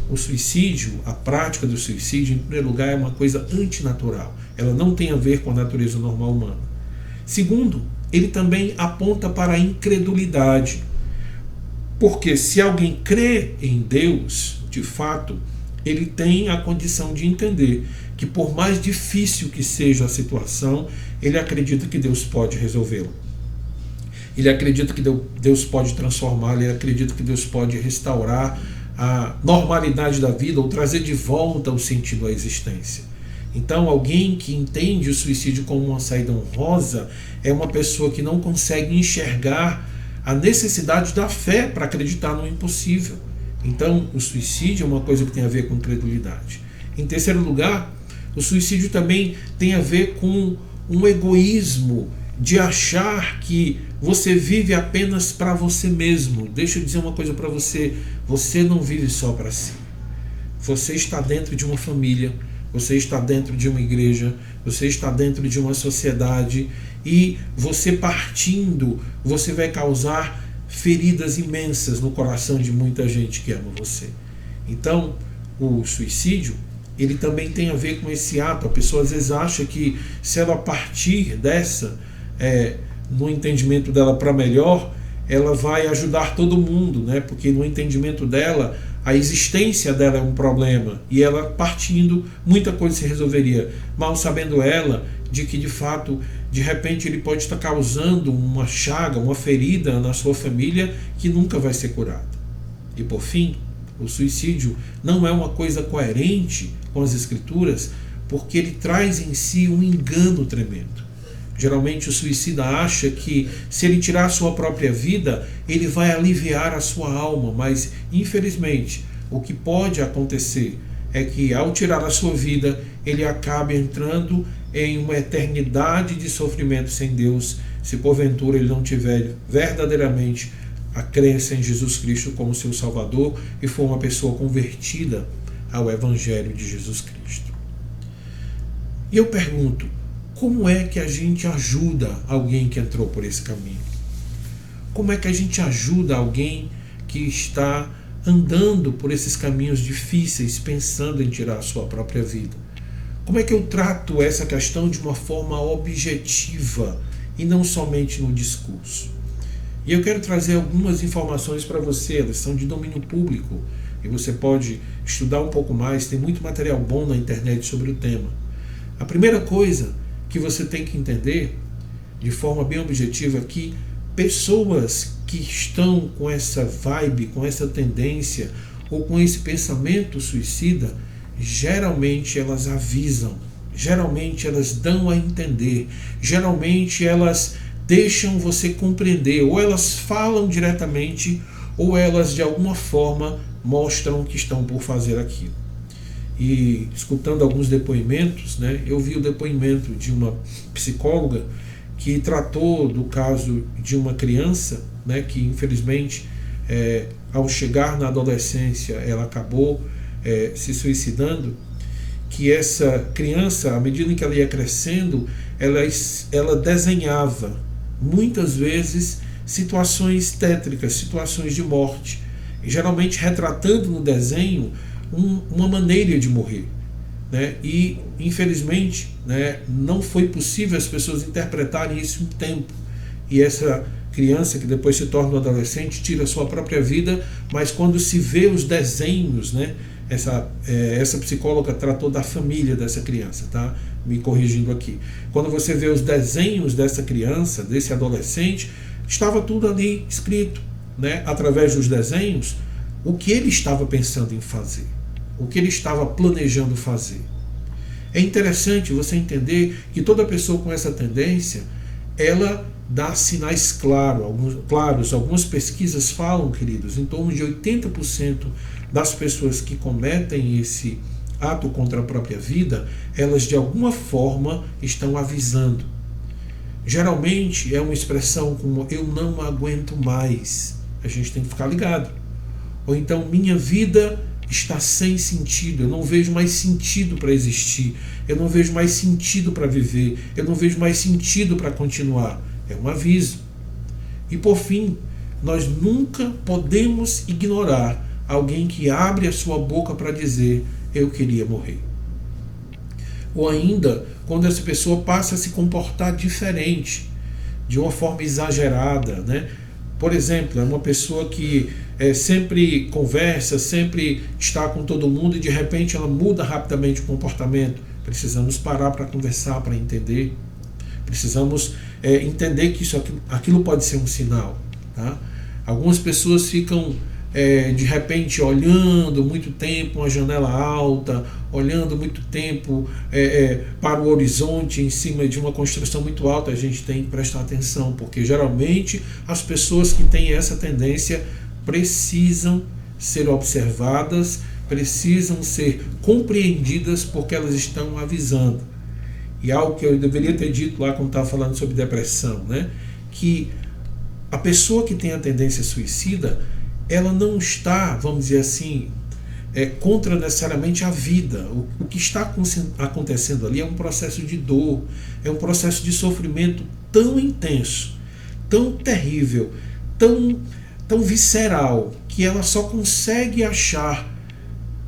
o suicídio, a prática do suicídio, em primeiro lugar, é uma coisa antinatural. Ela não tem a ver com a natureza normal humana. Segundo, ele também aponta para a incredulidade. Porque se alguém crê em Deus, de fato, ele tem a condição de entender que, por mais difícil que seja a situação, ele acredita que Deus pode resolvê-la. Ele acredita que Deus pode transformá-la, ele acredita que Deus pode restaurar a normalidade da vida ou trazer de volta o sentido à existência. Então, alguém que entende o suicídio como uma saída honrosa é uma pessoa que não consegue enxergar a necessidade da fé para acreditar no impossível. Então, o suicídio é uma coisa que tem a ver com incredulidade. Em terceiro lugar, o suicídio também tem a ver com um egoísmo de achar que você vive apenas para você mesmo. Deixa eu dizer uma coisa para você: você não vive só para si. Você está dentro de uma família, você está dentro de uma igreja, você está dentro de uma sociedade, e você partindo, você vai causar feridas imensas no coração de muita gente que ama você. Então, o suicídio, ele também tem a ver com esse ato. A pessoa às vezes acha que se ela partir dessa, no entendimento dela para melhor, ela vai ajudar todo mundo, né? Porque no entendimento dela, a existência dela é um problema, e ela partindo, muita coisa se resolveria, mal sabendo ela de que de fato, de repente, ele pode estar causando uma chaga, uma ferida na sua família que nunca vai ser curada. E por fim, o suicídio não é uma coisa coerente com as Escrituras, porque ele traz em si um engano tremendo. Geralmente o suicida acha que se ele tirar a sua própria vida, ele vai aliviar a sua alma, mas infelizmente o que pode acontecer é que ao tirar a sua vida, ele acabe entrando em uma eternidade de sofrimento sem Deus, se porventura ele não tiver verdadeiramente a crença em Jesus Cristo como seu Salvador e for uma pessoa convertida ao Evangelho de Jesus Cristo. E eu pergunto, como é que a gente ajuda alguém que entrou por esse caminho? Como é que a gente ajuda alguém que está andando por esses caminhos difíceis, pensando em tirar a sua própria vida? Como é que eu trato essa questão de uma forma objetiva e não somente no discurso? E eu quero trazer algumas informações para você, elas são de domínio público e você pode estudar um pouco mais, tem muito material bom na internet sobre o tema. A primeira coisa que você tem que entender, de forma bem objetiva, é que pessoas que estão com essa vibe, com essa tendência ou com esse pensamento suicida, geralmente elas avisam, geralmente elas dão a entender, geralmente elas deixam você compreender, ou elas falam diretamente, ou elas de alguma forma mostram que estão por fazer aquilo. E escutando alguns depoimentos, né, eu vi o depoimento de uma psicóloga que tratou do caso de uma criança, né, que infelizmente ao chegar na adolescência ela acabou se suicidando, que essa criança, à medida em que ela ia crescendo, ela desenhava muitas vezes situações tétricas, situações de morte, e geralmente retratando no desenho uma maneira de morrer, né? E infelizmente, né, não foi possível as pessoas interpretarem isso em tempo, e essa criança que depois se torna um adolescente tira a sua própria vida, mas quando se vê os desenhos, né, essa psicóloga tratou da família dessa criança, tá? Me corrigindo aqui. Quando você vê os desenhos dessa criança, desse adolescente, estava tudo ali escrito, né, através dos desenhos, o que ele estava pensando em fazer, o que ele estava planejando fazer. É interessante você entender que toda pessoa com essa tendência, ela dá sinais claros. Algumas pesquisas falam, queridos, em torno de 80% das pessoas que cometem esse ato contra a própria vida, elas de alguma forma estão avisando. Geralmente é uma expressão como eu não aguento mais. A gente tem que ficar ligado. Ou então minha vida está sem sentido, eu não vejo mais sentido para existir, eu não vejo mais sentido para viver, eu não vejo mais sentido para continuar. É um aviso. E por fim, nós nunca podemos ignorar alguém que abre a sua boca para dizer eu queria morrer. Ou ainda, quando essa pessoa passa a se comportar diferente, de uma forma exagerada, né? Por exemplo, é uma pessoa que sempre conversa, sempre está com todo mundo e de repente ela muda rapidamente o comportamento. Precisamos parar para conversar, para entender. Precisamos entender que aquilo pode ser um sinal. Tá? Algumas pessoas ficam de repente olhando muito tempo uma janela alta, olhando muito tempo para o horizonte em cima de uma construção muito alta. A gente tem que prestar atenção, porque geralmente as pessoas que têm essa tendência precisam ser observadas, precisam ser compreendidas, porque elas estão avisando. e algo que eu deveria ter dito lá quando estava falando sobre depressão, né? Que a pessoa que tem a tendência suicida, ela não está, vamos dizer assim, contra necessariamente a vida. O que está acontecendo ali é um processo de dor, é um processo de sofrimento tão intenso, tão terrível, tão visceral, que ela só consegue achar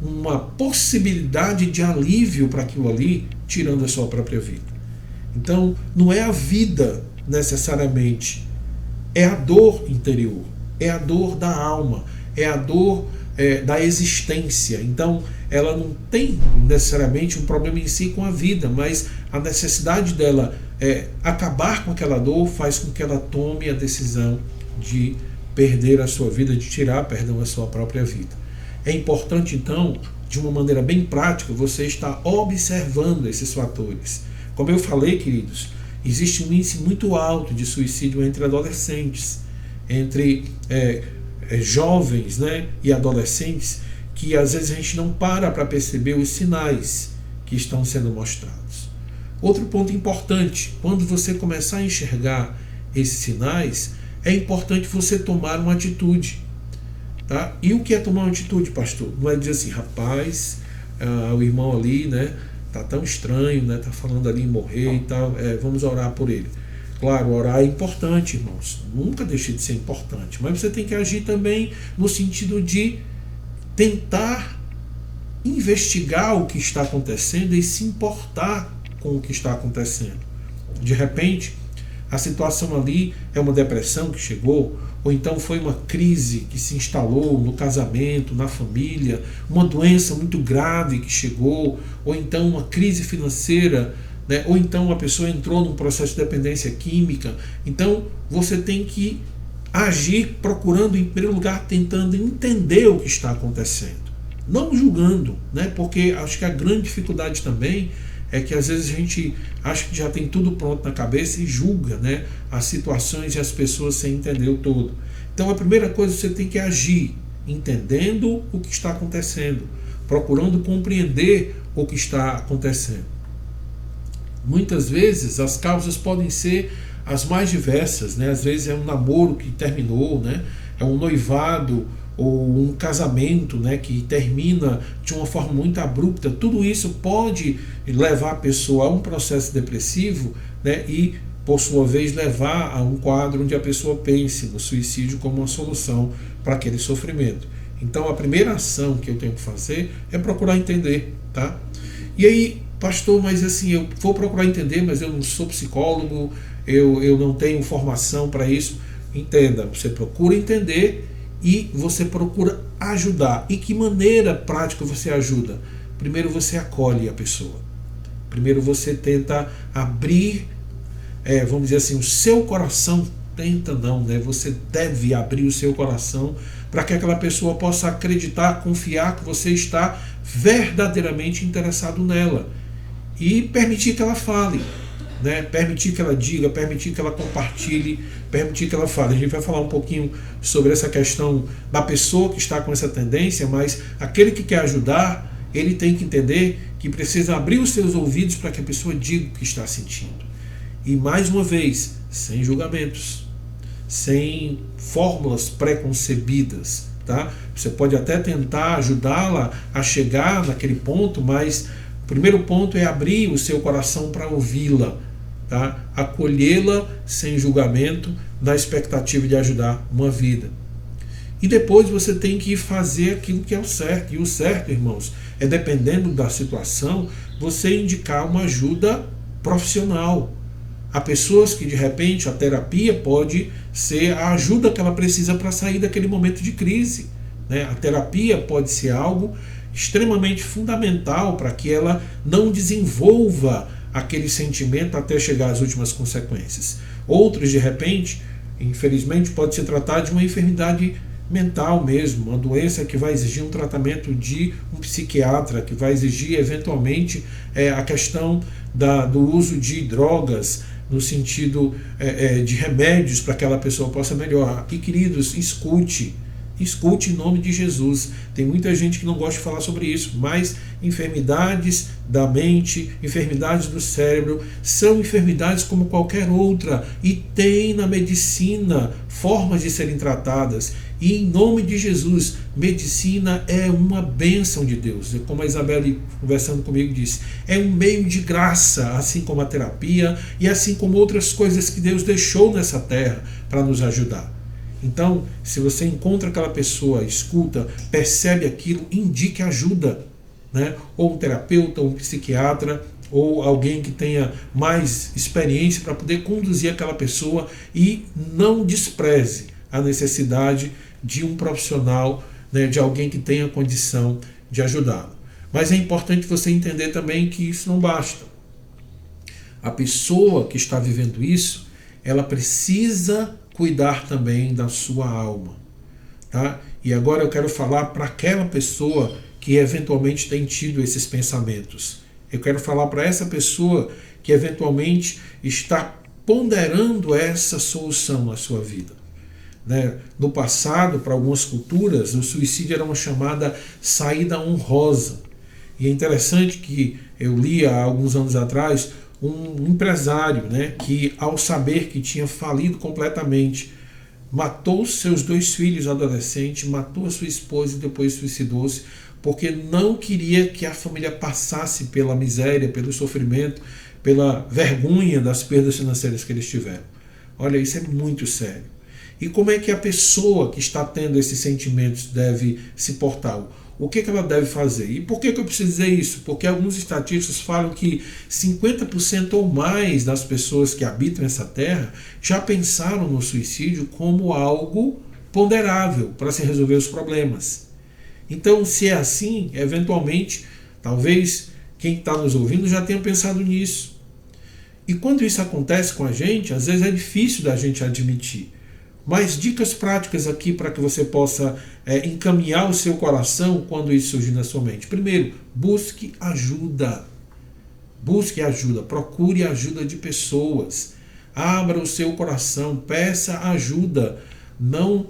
uma possibilidade de alívio para aquilo ali, tirando a sua própria vida. Então, não é a vida necessariamente, é a dor interior, é a dor da alma, é a dor da existência. Então, ela não tem necessariamente um problema em si com a vida, mas a necessidade dela acabar com aquela dor faz com que ela tome a decisão de perder a sua vida, de tirar, a sua própria vida. É importante, então, de uma maneira bem prática, você estar observando esses fatores. Como eu falei, queridos, existe um índice muito alto de suicídio entre adolescentes, entre jovens, né, e adolescentes, que às vezes a gente não para perceber os sinais que estão sendo mostrados. Outro ponto importante, quando você começar a enxergar esses sinais, é importante você tomar uma atitude. Tá? E o que é tomar uma atitude, pastor? Não é dizer assim, rapaz, o irmão ali, né, tá tão estranho, né, tá falando ali em morrer e tal, vamos orar por ele. Claro, orar é importante, irmãos, nunca deixe de ser importante, mas você tem que agir também no sentido de tentar investigar o que está acontecendo e se importar com o que está acontecendo. De repente, a situação ali é uma depressão que chegou, ou então foi uma crise que se instalou no casamento, na família, uma doença muito grave que chegou, ou então uma crise financeira, né? Ou então a pessoa entrou num processo de dependência química. Então você tem que agir procurando, em primeiro lugar, tentando entender o que está acontecendo, não julgando, né? Porque acho que a grande dificuldade também é que às vezes a gente acha que já tem tudo pronto na cabeça e julga, né, as situações e as pessoas sem entender o todo. Então a primeira coisa, você tem que agir entendendo o que está acontecendo, procurando compreender o que está acontecendo. Muitas vezes as causas podem ser as mais diversas, né? Às vezes é um namoro que terminou, né? É um noivado ou um casamento, né, que termina de uma forma muito abrupta. Tudo isso pode levar a pessoa a um processo depressivo, né, e, por sua vez, levar a um quadro onde a pessoa pense no suicídio como uma solução para aquele sofrimento. Então, a primeira ação que eu tenho que fazer é procurar entender. Tá? E aí, pastor, mas assim, eu vou procurar entender, mas eu não sou psicólogo, eu não tenho formação para isso. Entenda, você procura entender e você procura ajudar. E que maneira prática você ajuda? Primeiro você acolhe a pessoa. Primeiro você tenta abrir, vamos dizer assim, o seu coração. Tenta não, né? Você deve abrir o seu coração para que aquela pessoa possa acreditar, confiar que você está verdadeiramente interessado nela. E permitir que ela fale, né? Permitir que ela diga, permitir que ela compartilhe, permitir que ela fale. A gente vai falar um pouquinho sobre essa questão da pessoa que está com essa tendência, mas aquele que quer ajudar, ele tem que entender que precisa abrir os seus ouvidos para que a pessoa diga o que está sentindo. E mais uma vez, sem julgamentos, sem fórmulas pré-concebidas. Tá? Você pode até tentar ajudá-la a chegar naquele ponto, mas o primeiro ponto é abrir o seu coração para ouvi-la. Tá? Acolhê-la sem julgamento, na expectativa de ajudar uma vida. E depois você tem que fazer aquilo que é o certo. E o certo, irmãos, é, dependendo da situação, você indicar uma ajuda profissional. Há pessoas que, de repente, a terapia pode ser a ajuda que ela precisa para sair daquele momento de crise. Né? A terapia pode ser algo extremamente fundamental para que ela não desenvolva aquele sentimento até chegar às últimas consequências. Outros, de repente, infelizmente, pode se tratar de uma enfermidade mental mesmo, uma doença que vai exigir um tratamento de um psiquiatra, que vai exigir, eventualmente, a questão do uso de drogas, no sentido de remédios para que aquela pessoa possa melhorar. E, queridos, escute escute em nome de Jesus. Tem muita gente que não gosta de falar sobre isso, mas enfermidades da mente, enfermidades do cérebro, são enfermidades como qualquer outra e tem na medicina formas de serem tratadas. E em nome de Jesus, medicina é uma bênção de Deus. Como a Isabelle, conversando comigo, disse, é um meio de graça, assim como a terapia e assim como outras coisas que Deus deixou nessa terra para nos ajudar. Então, se você encontra aquela pessoa, escuta, percebe aquilo, indique ajuda, né? Ou um terapeuta, ou um psiquiatra, ou alguém que tenha mais experiência para poder conduzir aquela pessoa, e não despreze a necessidade de um profissional, né, de alguém que tenha condição de ajudá-lo. Mas é importante você entender também que isso não basta. A pessoa que está vivendo isso, ela precisa cuidar também da sua alma, tá? E agora eu quero falar para aquela pessoa que eventualmente tem tido esses pensamentos. Eu quero falar para essa pessoa que eventualmente está ponderando essa solução na sua vida, né? No passado, para algumas culturas, o suicídio era uma chamada saída honrosa. E é interessante que eu li há alguns anos atrás um empresário, né, que ao saber que tinha falido completamente, matou seus 2 filhos adolescentes, matou a sua esposa e depois suicidou-se, porque não queria que a família passasse pela miséria, pelo sofrimento, pela vergonha das perdas financeiras que eles tiveram. Olha, isso é muito sério. E como é que a pessoa que está tendo esses sentimentos deve se portar? O que ela deve fazer? E por que eu preciso dizer isso? Porque alguns estatísticos falam que 50% ou mais das pessoas que habitam essa terra já pensaram no suicídio como algo ponderável para se resolver os problemas. Então, se é assim, eventualmente, talvez quem está nos ouvindo já tenha pensado nisso. E quando isso acontece com a gente, às vezes é difícil da gente admitir. Mas dicas práticas aqui para que você possa encaminhar o seu coração quando isso surgir na sua mente. Primeiro, busque ajuda. Busque ajuda, procure ajuda de pessoas. Abra o seu coração, peça ajuda. Não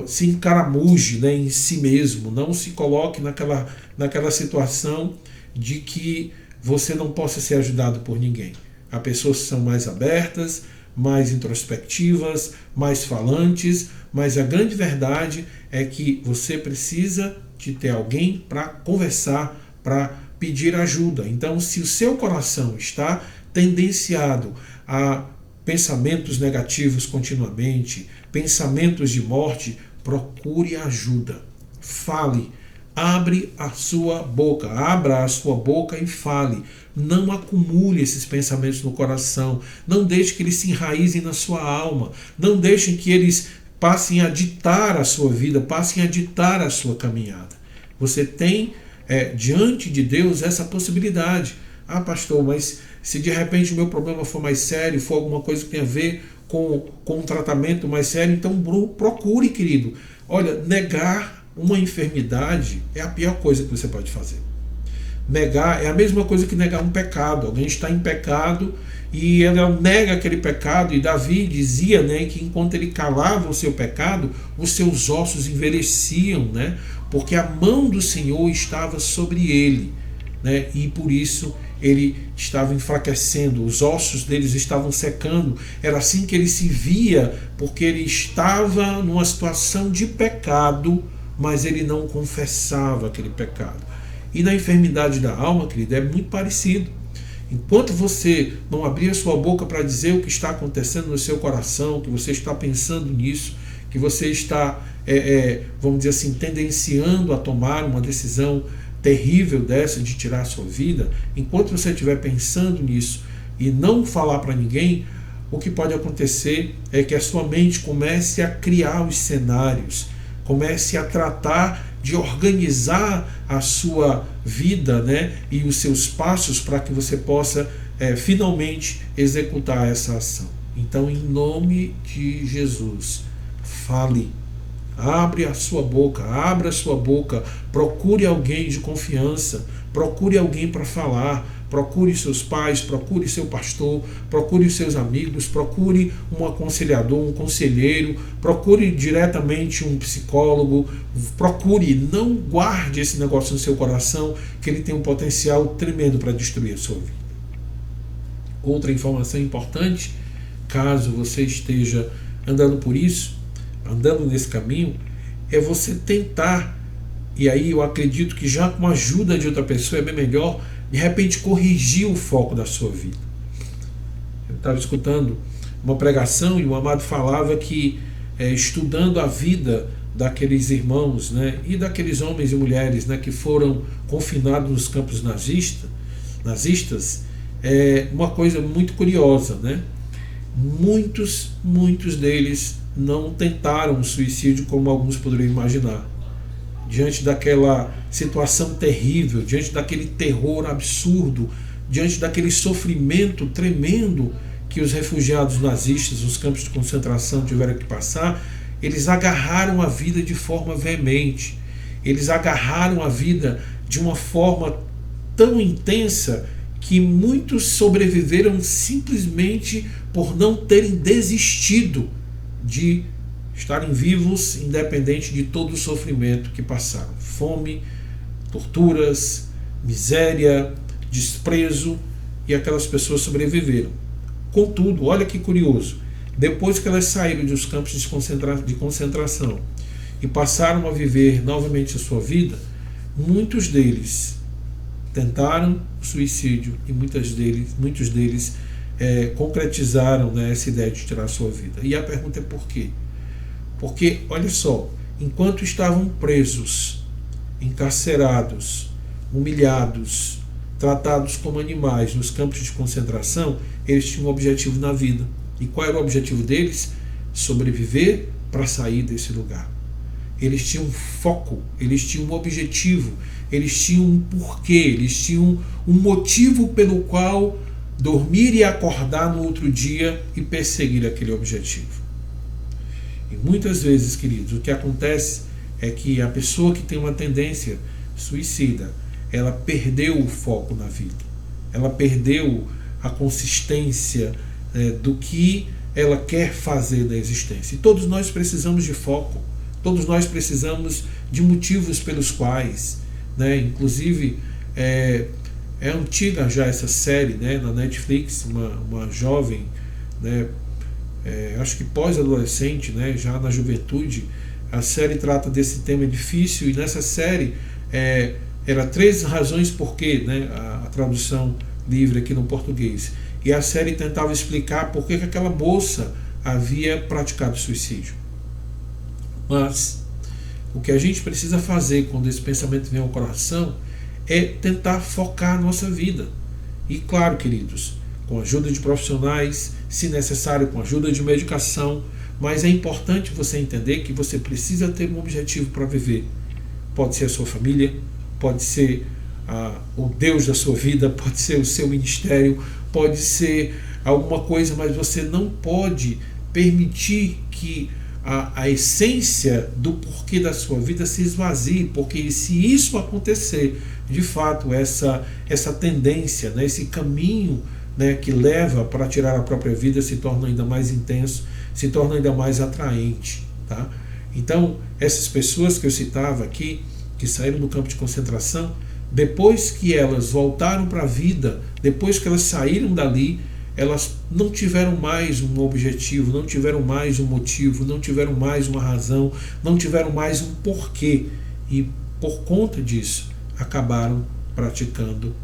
se encaramuge, né, em si mesmo. Não se coloque naquela situação de que você não possa ser ajudado por ninguém. Há pessoas que são mais abertas, mais introspectivas, mais falantes, mas a grande verdade é que você precisa de ter alguém para conversar, para pedir ajuda. Então, se o seu coração está tendenciado a pensamentos negativos continuamente, pensamentos de morte, procure ajuda. Fale. Abra a sua boca e fale. Não acumule esses pensamentos no coração. Não deixe que eles se enraizem na sua alma. Não deixe que eles passem a ditar a sua vida, passem a ditar a sua caminhada. Você tem diante de Deus essa possibilidade. Ah, pastor, mas se de repente o meu problema for mais sério, for alguma coisa que tem a ver com um tratamento mais sério, então procure, querido. Olha, negar uma enfermidade é a pior coisa que você pode fazer. Negar é a mesma coisa que negar um pecado. Alguém está em pecado e ela nega aquele pecado, e Davi dizia, né, que enquanto ele calava o seu pecado, os seus ossos envelheciam, né, porque a mão do Senhor estava sobre ele, né, e por isso ele estava enfraquecendo, os ossos deles estavam secando. Era assim que ele se via, porque ele estava numa situação de pecado, mas ele não confessava aquele pecado. E na enfermidade da alma, querido, é muito parecido. Enquanto você não abrir a sua boca para dizer o que está acontecendo no seu coração, que você está pensando nisso, que você está, vamos dizer assim, tendenciando a tomar uma decisão terrível dessa de tirar a sua vida, enquanto você estiver pensando nisso e não falar para ninguém, o que pode acontecer é que a sua mente comece a criar os cenários, comece a tratar de organizar a sua vida, né, e os seus passos para que você possa finalmente executar essa ação. Então, em nome de Jesus, fale. Abra a sua boca, procure alguém de confiança, procure alguém para falar, procure seus pais, procure seu pastor, procure os seus amigos, procure um aconselhador, um conselheiro, procure diretamente um psicólogo, procure, não guarde esse negócio no seu coração, que ele tem um potencial tremendo para destruir a sua vida. Outra informação importante, caso você esteja andando por isso, andando nesse caminho, é você tentar, e aí eu acredito que já com a ajuda de outra pessoa é bem melhor, de repente corrigir o foco da sua vida. Eu estava escutando uma pregação e o amado falava que estudando a vida daqueles irmãos, né, e daqueles homens e mulheres, né, que foram confinados nos campos nazistas, é uma coisa muito curiosa, né? Muitos deles não tentaram o suicídio como alguns poderiam imaginar. Diante daquela situação terrível, diante daquele terror absurdo, diante daquele sofrimento tremendo que os refugiados nazistas, os campos de concentração tiveram que passar, eles agarraram a vida de forma veemente. Eles agarraram a vida de uma forma tão intensa que muitos sobreviveram simplesmente por não terem desistido de estarem vivos, independente de todo o sofrimento que passaram. Fome, torturas, miséria, desprezo, e aquelas pessoas sobreviveram. Contudo, olha que curioso, depois que elas saíram dos campos de concentração e passaram a viver novamente a sua vida, muitos deles tentaram o suicídio e muitos deles concretizaram, né, essa ideia de tirar a sua vida. E a pergunta é por quê? Porque, olha só, enquanto estavam presos, encarcerados, humilhados, tratados como animais nos campos de concentração, eles tinham um objetivo na vida. E qual era o objetivo deles? Sobreviver para sair desse lugar. Eles tinham um foco, eles tinham um objetivo, eles tinham um porquê, eles tinham um motivo pelo qual dormir e acordar no outro dia e perseguir aquele objetivo. E muitas vezes, queridos, o que acontece é que a pessoa que tem uma tendência suicida, ela perdeu o foco na vida, ela perdeu a consistência do que ela quer fazer da existência. E todos nós precisamos de foco, todos nós precisamos de motivos pelos quais, né, inclusive é antiga já essa série, né, na Netflix, uma jovem, né, acho que pós-adolescente, né, já na juventude, a série trata desse tema difícil, e nessa série era 13 razões por quê, né, a tradução livre aqui no português, e a série tentava explicar por que aquela moça havia praticado suicídio. Mas o que a gente precisa fazer quando esse pensamento vem ao coração é tentar focar a nossa vida. E claro, queridos, com a ajuda de profissionais, se necessário com a ajuda de medicação, mas é importante você entender que você precisa ter um objetivo para viver. Pode ser a sua família, pode ser o Deus da sua vida, pode ser o seu ministério, pode ser alguma coisa, mas você não pode permitir que a essência do porquê da sua vida se esvazie, porque se isso acontecer, de fato, essa tendência, né, esse caminho, né, que leva para tirar a própria vida se torna ainda mais intenso, se torna ainda mais atraente, tá? Então, essas pessoas que eu citava aqui, que saíram do campo de concentração, depois que elas voltaram para a vida, depois que elas saíram dali, elas não tiveram mais um objetivo, não tiveram mais um motivo, não tiveram mais uma razão, não tiveram mais um porquê, e por conta disso acabaram praticando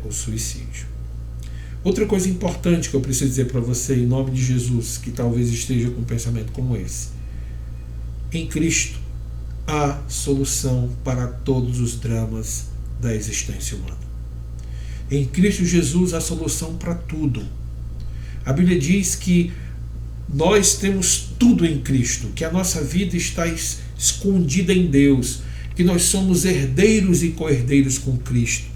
o suicídio. Outra coisa importante que eu preciso dizer para você, em nome de Jesus, que talvez esteja com um pensamento como esse: em Cristo há solução para todos os dramas da existência humana. Em Cristo Jesus há solução para tudo. A Bíblia diz que nós temos tudo em Cristo, que a nossa vida está escondida em Deus, que nós somos herdeiros e co-herdeiros com Cristo.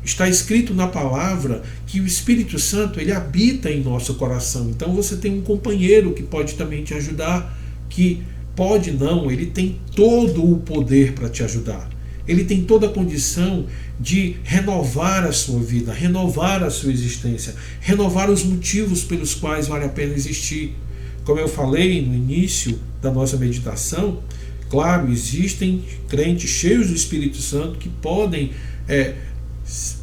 Está escrito na palavra que o Espírito Santo, ele habita em nosso coração. Então você tem um companheiro que pode também te ajudar, que pode não, ele tem todo o poder para te ajudar. ele tem toda a condição de renovar a sua vida, renovar a sua existência, renovar os motivos pelos quais vale a pena existir. Como eu falei no início da nossa meditação, claro, existem crentes cheios do Espírito Santo que podem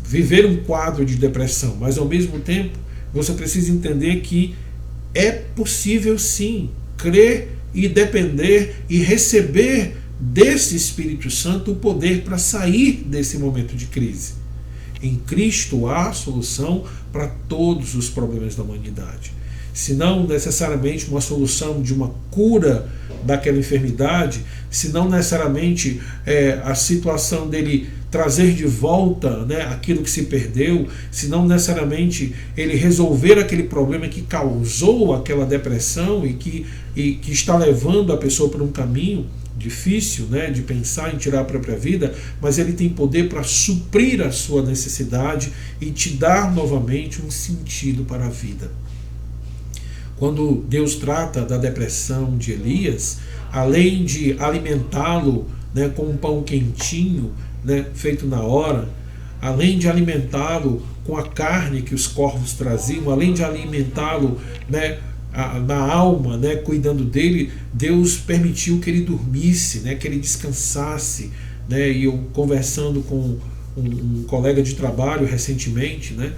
viver um quadro de depressão, mas ao mesmo tempo você precisa entender que é possível sim crer e depender e receber desse Espírito Santo o poder para sair desse momento de crise. Em Cristo há solução para todos os problemas da humanidade. Se não necessariamente uma solução de uma cura daquela enfermidade, se não necessariamente a situação dele trazer de volta, né, aquilo que se perdeu, se não necessariamente ele resolver aquele problema que causou aquela depressão e que está levando a pessoa por um caminho difícil, né, de pensar em tirar a própria vida, mas ele tem poder para suprir a sua necessidade e te dar novamente um sentido para a vida. Quando Deus trata da depressão de Elias, além de alimentá-lo, né, com um pão quentinho, né, feito na hora, além de alimentá-lo com a carne que os corvos traziam, além de alimentá-lo, né, na alma, né, cuidando dele, Deus permitiu que ele dormisse, né, que ele descansasse, né, e eu conversando com um colega de trabalho recentemente, né,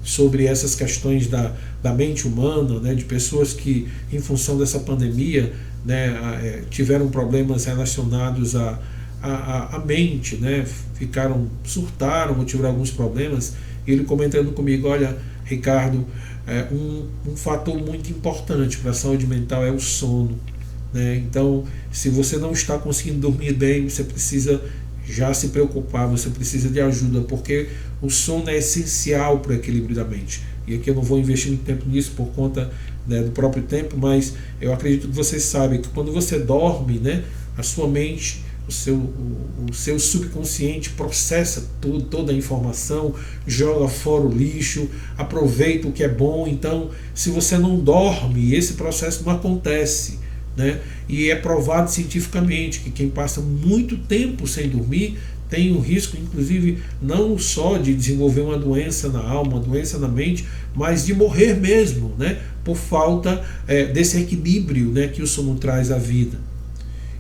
sobre essas questões da mente humana, né, de pessoas que em função dessa pandemia, né, tiveram problemas relacionados à mente, né, surtaram ou tiveram alguns problemas. Ele comentando comigo: olha, Ricardo, um fator muito importante para a saúde mental é o sono, né? Então, se você não está conseguindo dormir bem, você precisa já se preocupar, você precisa de ajuda, porque o sono é essencial para o equilíbrio da mente. E aqui eu não vou investir muito tempo nisso por conta, né, do próprio tempo, mas eu acredito que vocês sabem que quando você dorme, né, a sua mente, o seu subconsciente processa toda a informação, joga fora o lixo, aproveita o que é bom. Então, se você não dorme, esse processo não acontece, né? E é provado cientificamente que quem passa muito tempo sem dormir tem o risco, inclusive, não só de desenvolver uma doença na alma, uma doença na mente, mas de morrer mesmo, né? Por falta desse equilíbrio, né, que o sono traz à vida.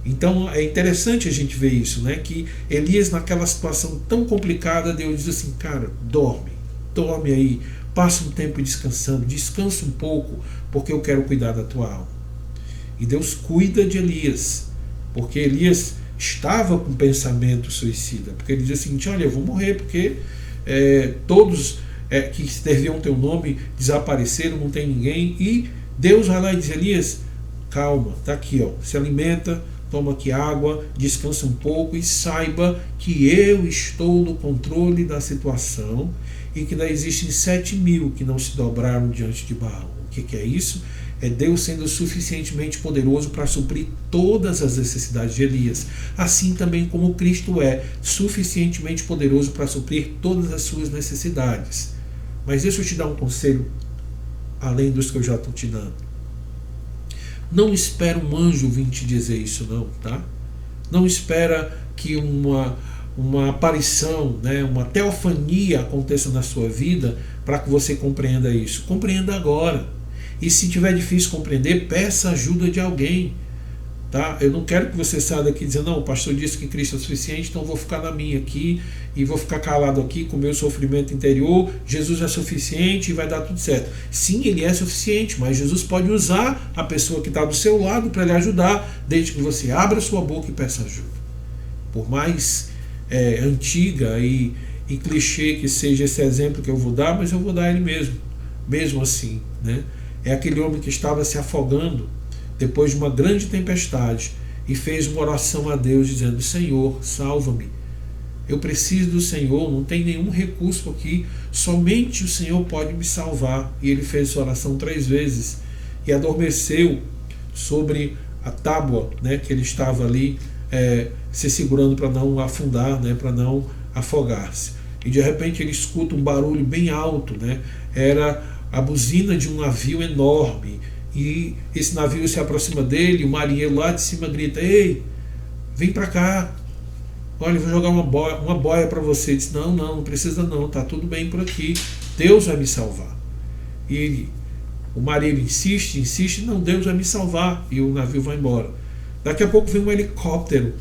Então é interessante a gente ver isso, né? Que Elias, naquela situação tão complicada, Deus diz assim: cara, dorme aí, passa um tempo descansando, descansa um pouco, porque eu quero cuidar da tua alma. E Deus cuida de Elias, porque Elias estava com pensamento suicida, porque ele diz o seguinte: olha, eu vou morrer, porque todos que serviam teu nome desapareceram, não tem ninguém. E Deus vai lá e diz: Elias, calma, tá aqui, ó, se alimenta, toma aqui água, descansa um pouco e saiba que eu estou no controle da situação e que ainda existem 7.000 que não se dobraram diante de Baal. O que é isso? É Deus sendo suficientemente poderoso para suprir todas as necessidades de Elias, assim também como Cristo é suficientemente poderoso para suprir todas as suas necessidades. Mas deixa eu te dar um conselho, além dos que eu já estou te dando. Não espera um anjo vir te dizer isso, não, tá? Não espera que uma aparição, né, uma teofania aconteça na sua vida para que você compreenda isso. Compreenda agora. E se tiver difícil compreender, peça ajuda de alguém, tá? Eu não quero que você saia daqui dizendo: não, o pastor disse que Cristo é suficiente, então eu vou ficar na minha aqui e vou ficar calado aqui com o meu sofrimento interior. Jesus é suficiente e vai dar tudo certo. Sim, ele é suficiente, mas Jesus pode usar a pessoa que está do seu lado para lhe ajudar, desde que você abra sua boca e peça ajuda. Por mais antiga e clichê que seja esse exemplo que eu vou dar, mas eu vou dar ele mesmo assim, né? É aquele homem que estava se afogando depois de uma grande tempestade e fez uma oração a Deus dizendo: Senhor, salva-me, eu preciso do Senhor, não tem nenhum recurso aqui, somente o Senhor pode me salvar. E ele fez essa oração 3 vezes e adormeceu sobre a tábua, né, que ele estava ali se segurando para não afundar, né, para não afogar-se. E de repente ele escuta um barulho bem alto, né? Era a buzina de um navio enorme, e esse navio se aproxima dele, o marinheiro lá de cima grita: ei, vem para cá. Olha, eu vou jogar uma boia para você. Ele disse, não precisa não, está tudo bem por aqui, Deus vai me salvar. E o marido insiste, não, Deus vai me salvar. E o navio vai embora. Daqui a pouco vem um helicóptero,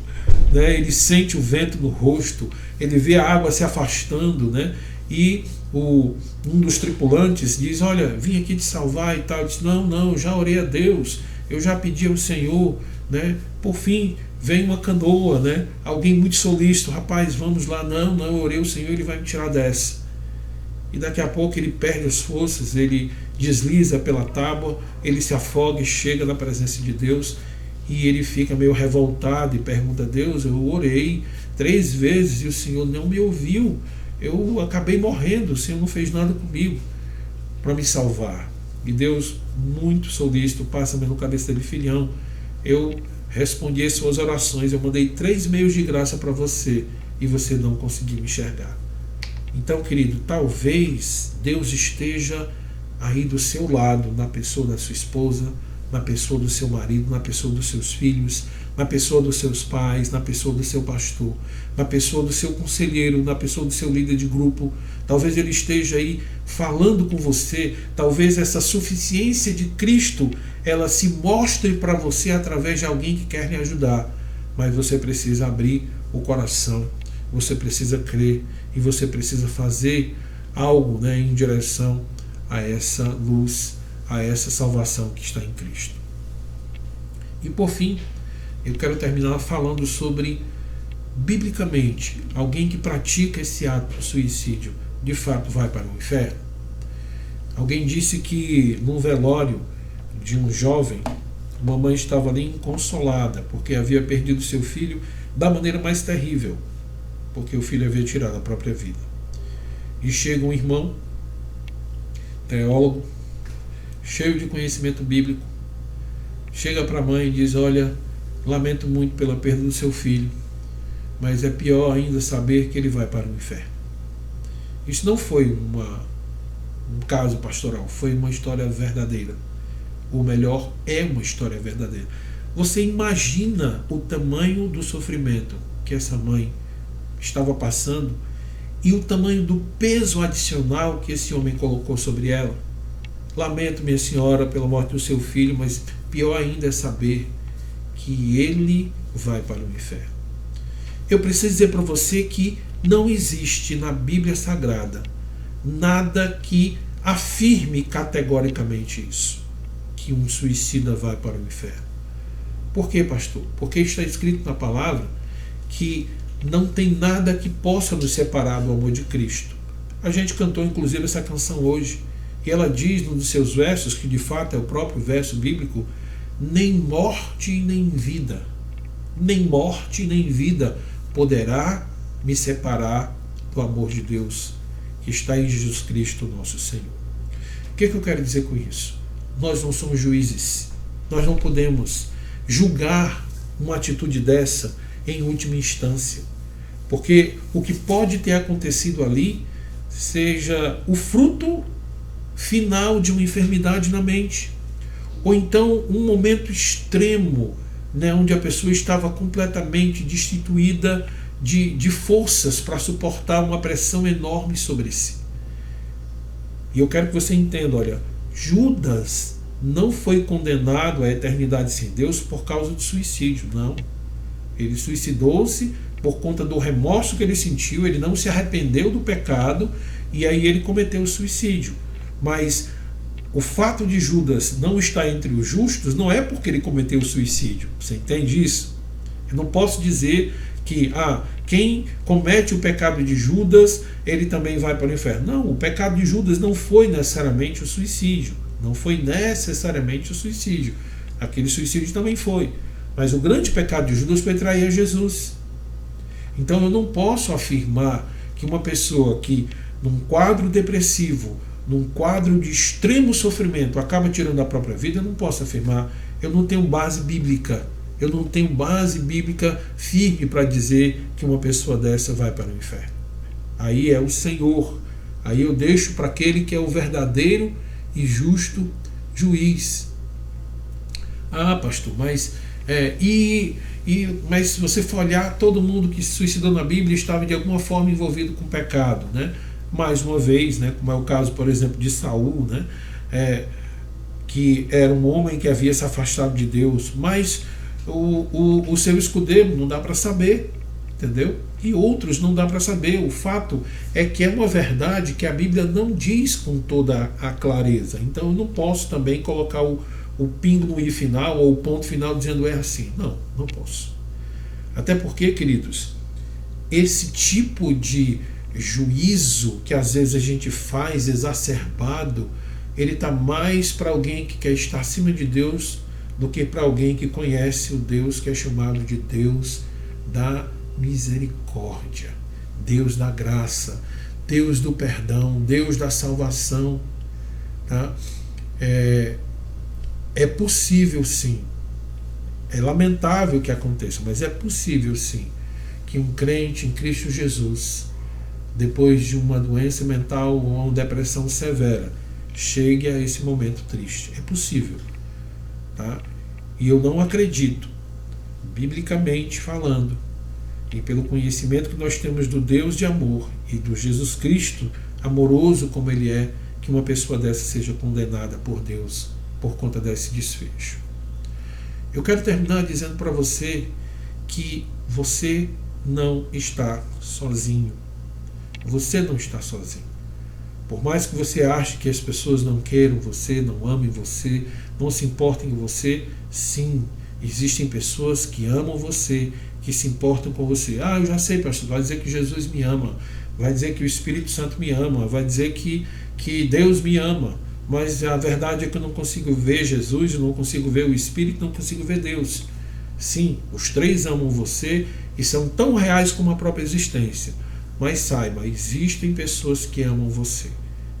né? Ele sente o vento no rosto, ele vê a água se afastando, né? E um dos tripulantes diz, olha, vim aqui te salvar e tal. Ele diz, não, já orei a Deus, eu já pedi ao Senhor, né? Por fim, vem uma canoa, né? Alguém muito solícito, rapaz, vamos lá, não, eu orei ao Senhor, ele vai me tirar dessa. E daqui a pouco ele perde as forças, ele desliza pela tábua, ele se afoga e chega na presença de Deus, e ele fica meio revoltado e pergunta a Deus, eu orei 3 vezes e o Senhor não me ouviu, eu acabei morrendo, o Senhor não fez nada comigo para me salvar. E Deus, muito solícito, passa na cabeça dele, filhão, eu respondi as suas orações, eu mandei 3 meios de graça para você e você não conseguiu me enxergar. Então, querido, talvez Deus esteja aí do seu lado, na pessoa da sua esposa, na pessoa do seu marido, na pessoa dos seus filhos, na pessoa dos seus pais, na pessoa do seu pastor, na pessoa do seu conselheiro, na pessoa do seu líder de grupo. Talvez ele esteja aí falando com você, talvez essa suficiência de Cristo, ela se mostre para você através de alguém que quer lhe ajudar, mas você precisa abrir o coração, você precisa crer e você precisa fazer algo, né, em direção a essa luz, a essa salvação que está em Cristo. E por fim, eu quero terminar falando sobre, biblicamente, alguém que pratica esse ato de suicídio, de fato vai para o inferno? Alguém disse que num velório de um jovem, uma mãe estava ali inconsolada, porque havia perdido seu filho da maneira mais terrível, porque o filho havia tirado a própria vida. E chega um irmão, teólogo, cheio de conhecimento bíblico, chega para a mãe e diz, olha, lamento muito pela perda do seu filho, mas é pior ainda saber que ele vai para o inferno. Isso não foi um caso pastoral, foi uma história verdadeira. Ou melhor, é uma história verdadeira. Você imagina o tamanho do sofrimento que essa mãe estava passando e o tamanho do peso adicional que esse homem colocou sobre ela. Lamento, minha senhora, pela morte do seu filho, mas pior ainda é saber que ele vai para o inferno. Eu preciso dizer para você que não existe na Bíblia Sagrada nada que afirme categoricamente isso, que um suicida vai para o inferno. Por quê, pastor? Porque está escrito na palavra que não tem nada que possa nos separar do amor de Cristo. A gente cantou inclusive essa canção hoje, e ela diz num dos seus versos, que de fato é o próprio verso bíblico, nem morte nem vida, nem morte nem vida poderá me separar do amor de Deus que está em Jesus Cristo, nosso Senhor. O que eu quero dizer com isso? Nós não somos juízes, nós não podemos julgar uma atitude dessa em última instância, porque o que pode ter acontecido ali seja o fruto final de uma enfermidade na mente, ou então um momento extremo, né, onde a pessoa estava completamente destituída de forças para suportar uma pressão enorme sobre si. E eu quero que você entenda, olha, Judas não foi condenado à eternidade sem Deus por causa de suicídio, não. Ele suicidou-se por conta do remorso que ele sentiu, ele não se arrependeu do pecado e aí ele cometeu o suicídio. Mas o fato de Judas não estar entre os justos não é porque ele cometeu o suicídio. Você entende isso? Eu não posso dizer que quem comete o pecado de Judas, ele também vai para o inferno. Não, o pecado de Judas não foi necessariamente o suicídio. Não foi necessariamente o suicídio. Aquele suicídio também foi. Mas o grande pecado de Judas foi trair a Jesus. Então eu não posso afirmar que uma pessoa que, num quadro depressivo, num quadro de extremo sofrimento, acaba tirando a própria vida, eu não posso afirmar. Eu não tenho base bíblica. Eu não tenho base bíblica firme para dizer que uma pessoa dessa vai para o inferno. Aí é o Senhor. Aí eu deixo para aquele que é o verdadeiro e justo juiz. Pastor, mas e Mas se você for olhar, todo mundo que se suicidou na Bíblia estava de alguma forma envolvido com pecado, né? Mais uma vez, né, como é o caso, por exemplo, de Saul, né, que era um homem que havia se afastado de Deus, mas o seu escudeiro não dá para saber, entendeu? E outros não dá para saber. O fato é que é uma verdade que a Bíblia não diz com toda a clareza. Então eu não posso também colocar o pingo no i final ou o ponto final dizendo é assim. Não posso. Até porque, queridos, esse tipo de juízo que às vezes a gente faz exacerbado, ele está mais para alguém que quer estar acima de Deus do que para alguém que conhece o Deus que é chamado de Deus da misericórdia, Deus da graça, Deus do perdão, Deus da salvação. Tá? É possível sim, é lamentável que aconteça, mas é possível sim que um crente em Cristo Jesus, depois de uma doença mental ou uma depressão severa, chegue a esse momento triste. É possível. Tá? E eu não acredito, biblicamente falando, e pelo conhecimento que nós temos do Deus de amor e do Jesus Cristo amoroso como Ele é, que uma pessoa dessa seja condenada por Deus por conta desse desfecho. Eu quero terminar dizendo para você que você não está sozinho. Você não está sozinho. Por mais que você ache que as pessoas não queiram você, não amem você, não se importem com você, sim, existem pessoas que amam você, que se importam com você. Eu já sei, pastor, vai dizer que Jesus me ama, vai dizer que o Espírito Santo me ama, vai dizer que Deus me ama, mas a verdade é que eu não consigo ver Jesus, eu não consigo ver o Espírito, não consigo ver Deus. Sim, os três amam você e são tão reais como a própria existência. Mas saiba, existem pessoas que amam você.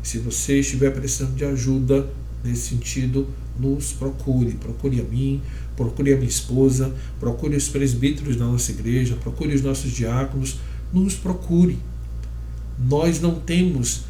Se você estiver precisando de ajuda nesse sentido, nos procure. Procure a mim, procure a minha esposa, procure os presbíteros da nossa igreja, procure os nossos diáconos, nos procure. Nós não temos,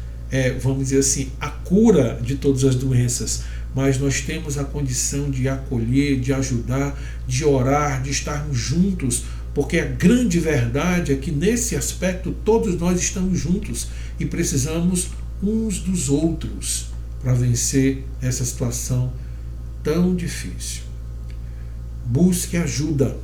vamos dizer assim, a cura de todas as doenças, mas nós temos a condição de acolher, de ajudar, de orar, de estarmos juntos, porque a grande verdade é que nesse aspecto todos nós estamos juntos e precisamos uns dos outros para vencer essa situação tão difícil. Busque ajuda.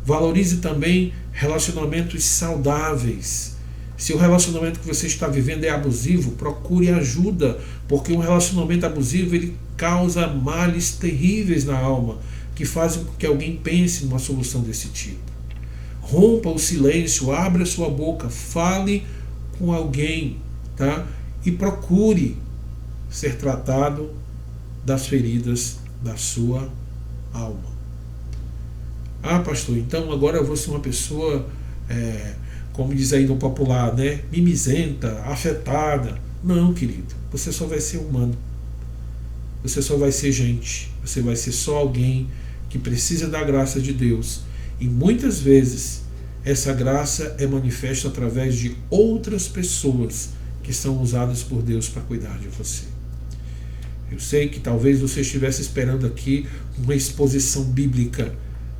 Valorize também relacionamentos saudáveis. Se o relacionamento que você está vivendo é abusivo, procure ajuda, porque um relacionamento abusivo ele causa males terríveis na alma, que fazem com que alguém pense numa solução desse tipo. Rompa o silêncio, abra sua boca, fale com alguém, tá? E procure ser tratado das feridas da sua alma. Pastor, então agora eu vou ser uma pessoa, como diz aí no popular, né? Mimizenta, afetada. Não, querido, você só vai ser humano. Você só vai ser gente. Você vai ser só alguém que precisa da graça de Deus. E muitas vezes essa graça é manifesta através de outras pessoas que são usadas por Deus para cuidar de você. Eu sei que talvez você estivesse esperando aqui uma exposição bíblica,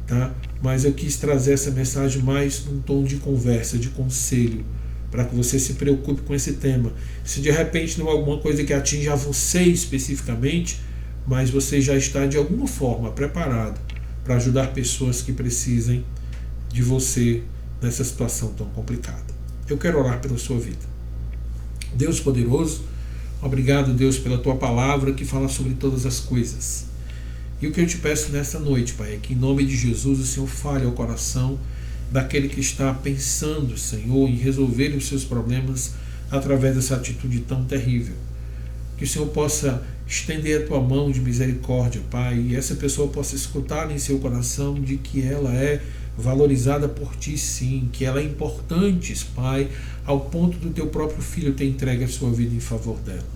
tá? Mas eu quis trazer essa mensagem mais num tom de conversa, de conselho, para que você se preocupe com esse tema. Se de repente não é alguma coisa que atinja a você especificamente, mas você já está de alguma forma preparado para ajudar pessoas que precisem de você nessa situação tão complicada. Eu quero orar pela sua vida. Deus poderoso, obrigado, Deus, pela tua palavra que fala sobre todas as coisas. E o que eu te peço nessa noite, Pai, é que em nome de Jesus o Senhor fale ao coração daquele que está pensando, Senhor, em resolver os seus problemas através dessa atitude tão terrível. Que o Senhor possa estender a tua mão de misericórdia, Pai, e essa pessoa possa escutar em seu coração de que ela é valorizada por ti, sim, que ela é importante, Pai, ao ponto do teu próprio filho ter entregue a sua vida em favor dela.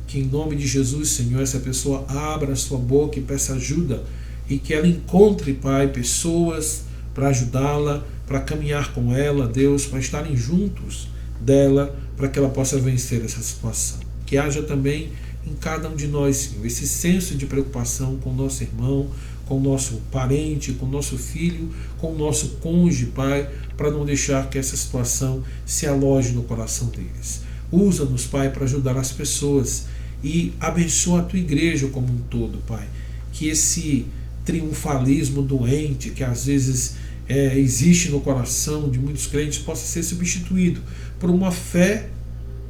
Que em nome de Jesus, Senhor, essa pessoa abra a sua boca e peça ajuda, e que ela encontre, Pai, pessoas para ajudá-la, para caminhar com ela, Deus, para estarem juntos dela, para que ela possa vencer essa situação. Que haja também em cada um de nós, Senhor, esse senso de preocupação com o nosso irmão, com com o nosso parente, com o nosso filho, com o nosso cônjuge, Pai, para não deixar que essa situação se aloje no coração deles. Usa-nos, Pai, para ajudar as pessoas e abençoa a tua igreja como um todo, Pai. Que esse triunfalismo doente que às vezes existe no coração de muitos crentes possa ser substituído por uma fé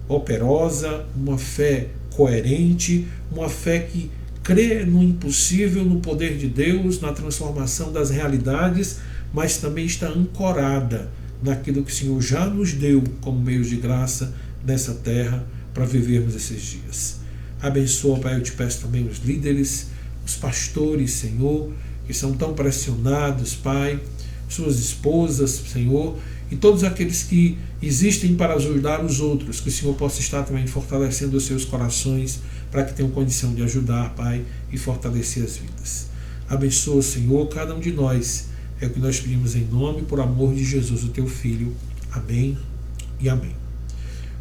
operosa, uma fé coerente, uma fé que crê no impossível, no poder de Deus, na transformação das realidades, mas também está ancorada naquilo que o Senhor já nos deu como meios de graça nessa terra para vivermos esses dias. Abençoa, Pai, eu te peço também os líderes, os pastores, Senhor, que são tão pressionados, Pai, suas esposas, Senhor, e todos aqueles que existem para ajudar os outros, que o Senhor possa estar também fortalecendo os seus corações para que tenham condição de ajudar, Pai, e fortalecer as vidas. Abençoa, Senhor, cada um de nós. É o que nós pedimos em nome e por amor de Jesus, o teu Filho. Amém e amém.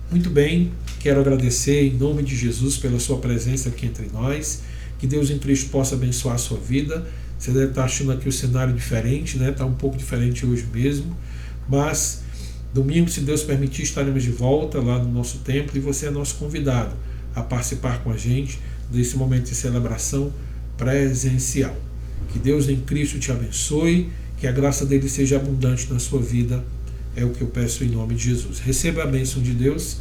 Muito bem, quero agradecer em nome de Jesus pela sua presença aqui entre nós. Que Deus em Cristo possa abençoar a sua vida. Você deve estar achando aqui o cenário diferente, né? Está um pouco diferente hoje mesmo. Mas domingo, se Deus permitir, estaremos de volta lá no nosso templo e você é nosso convidado a participar com a gente desse momento de celebração presencial. Que Deus em Cristo te abençoe, que a graça dele seja abundante na sua vida, é o que eu peço em nome de Jesus. Receba a bênção de Deus,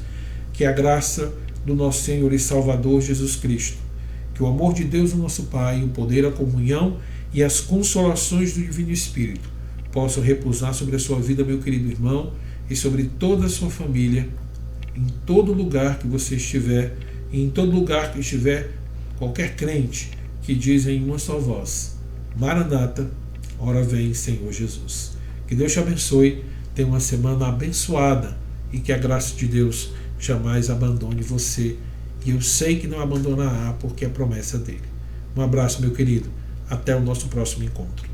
que a graça do nosso Senhor e Salvador Jesus Cristo, que o amor de Deus, o nosso Pai, o poder, a comunhão e as consolações do Divino Espírito possam repousar sobre a sua vida, meu querido irmão, e sobre toda a sua família, em todo lugar que você estiver, e em todo lugar que estiver qualquer crente que diz em uma só voz: Maranata, ora vem, Senhor Jesus. Que Deus te abençoe, tenha uma semana abençoada e que a graça de Deus jamais abandone você. E eu sei que não abandonará, porque é promessa dele. Um abraço, meu querido. Até o nosso próximo encontro.